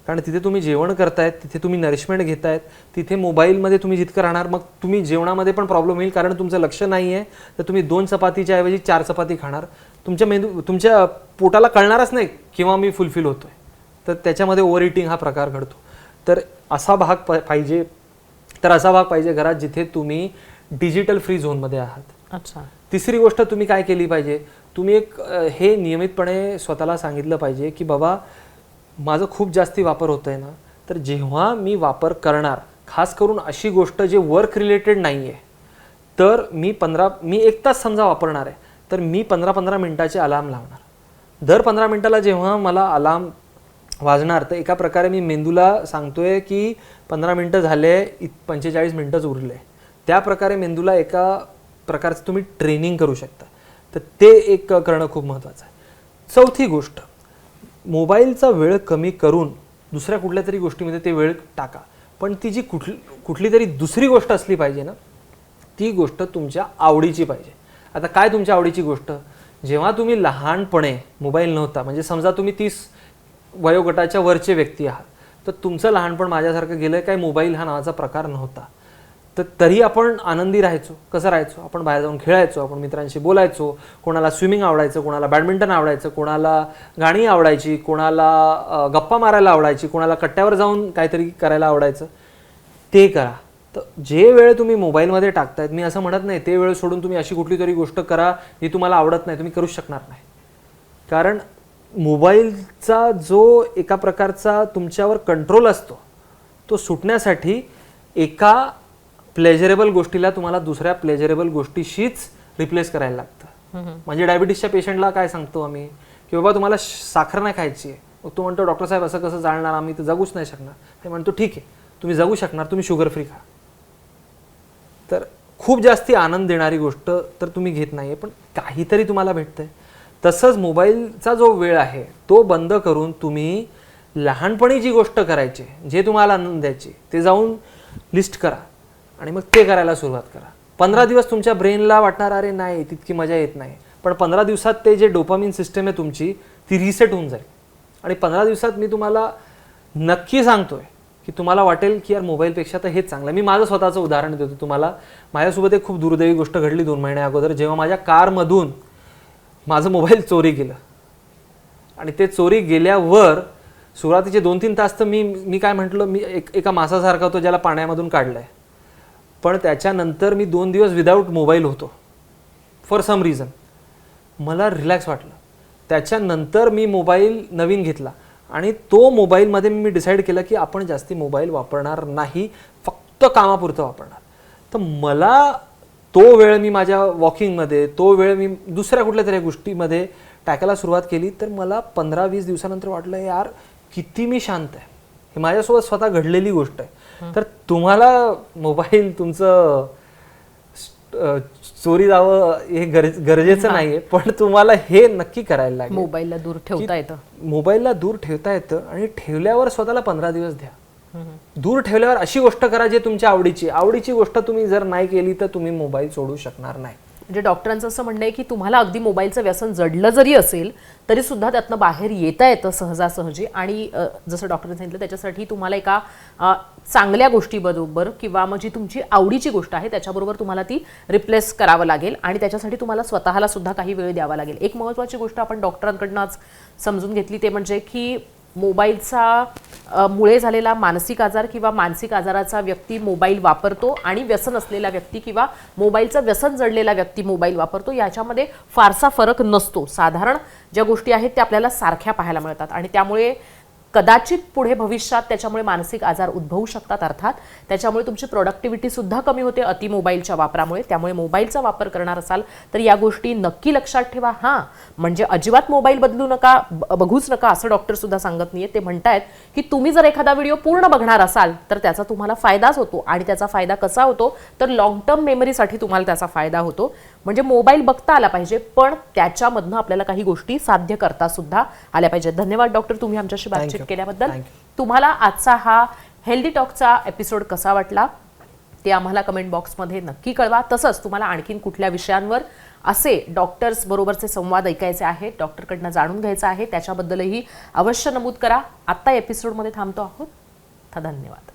कारण तिथे तुम्ही जेवण करतायत, तिथे तुम्ही नरिशमेंट घेतायत. तिथे मोबाईलमध्ये तुम्ही जितकं राहणार मग तुम्ही जेवणामध्ये पण प्रॉब्लेम होईल, कारण तुमचं लक्ष नाही आहे. तर तुम्ही 2 चपातीच्या ऐवजी 4 चपाती खाणार. तुमच्या पोटाला कळणारच नाही किंवा मी फुलफिल होतोय. तर त्याच्यामध्ये ओव्हर इटिंग हा प्रकार घडतो. तर असा भाग पाहिजे, तर असा भाग पाहिजे घरात जिथे तुम्ही डिजिटल फ्री झोनमध्ये आहात. अच्छा. तिसरी गोष्ट तुम्ही काय केली पाहिजे, तुम्ही एक हे नियमितपणे स्वतःला सांगितलं पाहिजे की बाबा माझं खूप जास्ती वापर होतोय ना, तर जेव्हा मी वापर करणार, खास करून अशी गोष्ट जे वर्क रिलेटेड नाही आहे, तर मी 1 तास समजा वापरणार आहे, तर मी 15-15 मिनिटाचे अलार्म लावणार. दर 15 मिनिटाला जेव्हा मला अलार्म वाजणार, तर एका प्रकारे मी मेंदूला सांगतोय की 15 मिनिटं झाले, 45 मिनिटंच उरले. त्या प्रकारे मेंदूला एका प्रकारचं तुम्ही ट्रेनिंग करू शकता. तर ते एक करणं खूप महत्त्वाचं आहे. चौथी गोष्ट, मोबाईलचा वेळ कमी करून दुसऱ्या कुठल्या तरी गोष्टीमध्ये ते वेळ टाका. पण ती जी कुठली तरी दुसरी गोष्ट असली पाहिजे ना, ती गोष्ट तुमच्या आवडीची पाहिजे. आता काय तुमच्या आवडीची गोष्ट, जेव्हा तुम्ही लहानपणे मोबाईल नव्हता, म्हणजे समजा तुम्ही 30 वयोगटाच्या वरचे व्यक्ती आहात, तर तुमचं लहानपण माझ्यासारखं गेलं, काय मोबाईल हा नावाचा प्रकार नव्हता. तर तरी आपण आनंदी राहायचो. कसं राहायचो, आपण बाहेर जाऊन खेळायचो, आपण मित्रांशी बोलायचो, कोणाला स्विमिंग आवडायचं, कोणाला बॅडमिंटन आवडायचं, कोणाला गाणी आवडायची, कोणाला गप्पा मारायला आवडायची, कोणाला कट्ट्यावर जाऊन काहीतरी करायला आवडायचं. ते करा. तर जे वेळ तुम्ही मोबाईलमध्ये टाकतायत, मी असं म्हणत नाही ते वेळ सोडून तुम्ही अशी कुठली तरी गोष्ट करा जी तुम्हाला आवडत नाही, तुम्ही करूच शकणार नाही. कारण मोबाईलचा जो एका प्रकारचा तुमच्यावर कंट्रोल असतो, तो सुटण्यासाठी एका प्लेजरेबल गोष्टीला तुम्हाला दुसऱ्या प्लेजरेबल गोष्टीशीच रिप्लेस करायला लागतं. म्हणजे डायबिटीसच्या पेशंटला काय सांगतो आम्ही की बाबा तुम्हाला साखर नाही खायची आहे, मग तो म्हणतो डॉक्टर साहेब असं कसं जाणणार, आम्ही तर जगूच नाही शकणार. ते म्हणतो ठीक आहे, तुम्ही जगू शकणार, तुम्ही शुगर फ्री खा. तर खूप जास्ती आनंद देणारी गोष्ट तर तुम्ही घेत नाहीये, पण काहीतरी तुम्हाला भेटतंय. तसंच मोबाईलचा जो वेळ आहे तो बंद करून तुम्ही लहानपणी जी गोष्ट करायची, जे तुम्हाला आनंद द्यायची, ते जाऊन लिस्ट करा आणि मग ते करायला सुरुवात करा. 15 दिवस तुमच्या ब्रेनला वाटणार अरे नाही तितकी मजा येत नाही, पण 15 दिवसात ते जे डोपामिन सिस्टम आहे तुमची ती रिसेट होऊन जाईल. आणि 15 दिवसात मी तुम्हाला नक्की सांगतोय की तुम्हाला वाटेल की यार मोबाईलपेक्षा तर हेच चांगलं. मी माझं स्वतःचं उदाहरण देतो तुम्हाला. माझ्यासोबत एक खूप दुर्दैवी गोष्ट घडली 2 महिन्या अगोदर, जेव्हा माझ्या कारमधून माझं मोबाईल चोरी गेलं. आणि ते चोरी गेल्यावर सुरुवातीचे 2-3 तास तर मी काय म्हटलं, मी एका मासासारखा होतो ज्याला पाण्यामधून काढलंय. पण त्याच्यानंतर मी 2 दिवस विदाऊट मोबाईल होतो फॉर सम रिझन. मला रिलॅक्स वाटलं. त्याच्यानंतर मी मोबाईल नवीन घेतला आणि तो मोबाईलमध्ये मी डिसाईड केलं की आपण जास्ती मोबाईल वापरणार नाही, फक्त कामापुरतं वापरणार. तर मला तो वेळ मी माझ्या वॉकिंगमध्ये, तो वेळ मी दुसऱ्या कुठल्या तरी गोष्टीमध्ये टाकायला सुरुवात केली. तर मला 15-20 दिवसानंतर वाटलं यार किती मी शांत आहे. हे माझ्यासोबत स्वतः घडलेली गोष्ट आहे. तर तुम्हाला मोबाईल तुमचं चोरी जावं हे गरजेचं नाहीये, पण तुम्हाला हे नक्की करायला लागेल. मोबाईलला दूर ठेवता येतं. मोबाईलला दूर ठेवता येतं आणि ठेवल्यावर स्वतःला 15 दिवस द्या. दूर ठेवल्यावर अशी गोष्ट करा जे तुमच्या आवडीची गोष्ट तुम्ही जर नाही केली तर तुम्ही मोबाईल सोडू शकणार नाही. म्हणजे डॉक्टरांचं असं म्हणणं आहे की तुम्हाला अगदी मोबाईलचं व्यसन जडलं जरी असेल तरी सुद्धा त्यातनं बाहेर येता येतं सहजासहजी. आणि जसं डॉक्टरांनी सांगितलं त्याच्यासाठी तुम्हाला एका चांगल्या गोष्टीबरोबर किंवा मग जी तुमची आवडीची गोष्ट आहे त्याच्याबरोबर तुम्हाला ती रिप्लेस करावं लागेल आणि त्याच्यासाठी तुम्हाला स्वतःला सुद्धा काही वेळ द्यावा लागेल. एक महत्त्वाची गोष्ट आपण डॉक्टरांकडनं आज समजून घेतली ते म्हणजे की मोबाईलचा मुळे झालेला मानसिक आजार किंवा मानसिक आजाराचा व्यक्ती मोबाईल वापरतो आणि व्यसन असलेला व्यक्ती किंवा मोबाईलचं व्यसन जडलेला व्यक्ती मोबाईल वापरतो याच्यामध्ये फारसा फरक नसतो. साधारण ज्या गोष्टी आहेत त्या आपल्याला सारख्या पाहायला मिळतात आणि त्यामुळे कदाचित पुढे भविष्यात त्याच्यामुळे मानसिक आजार उद्भवू शकतात. अर्थात त्याच्यामुळे तुमची प्रोडक्टिव्हिटी सुद्धा कमी होते अति मोबाईलच्या वापरामुळे. त्यामुळे मोबाईलचा वापर करणार असाल तर या गोष्टी नक्की लक्षात ठेवा. हां, म्हणजे अजिबात मोबाईल बदलू नका, बघूच नका असं डॉक्टर सुद्धा सांगत नाहीये. ते म्हणतायत की तुम्ही जर एखादा व्हिडिओ पूर्ण बघणार असाल तर त्याचा तुम्हाला फायदाच होतो आणि त्याचा फायदा कसा होतो तर लॉंग टर्म मेमरीसाठी तुम्हाला त्याचा फायदा होतो. म्हणजे मोबाईल बघता आला पाहिजे पण त्याच्यामधनं आपल्याला काही गोष्टी साध्य करता सुद्धा आल्या पाहिजेत. धन्यवाद डॉक्टर तुम्ही आमच्याशी बातचीत केल्याबद्दल. तुम्हाला आजचा हा हेल्दी टॉकचा एपिसोड कसा वाटला ते आम्हाला कमेंट बॉक्समध्ये नक्की कळवा. तसंच तुम्हाला आणखीन कुठल्या विषयांवर असे डॉक्टर्स बरोबरचे संवाद ऐकायचे आहेत, डॉक्टरकडनं जाणून घ्यायचं आहे त्याच्याबद्दलही अवश्य नमूद करा. आत्ता एपिसोडमध्ये थांबतो आहोत. धन्यवाद.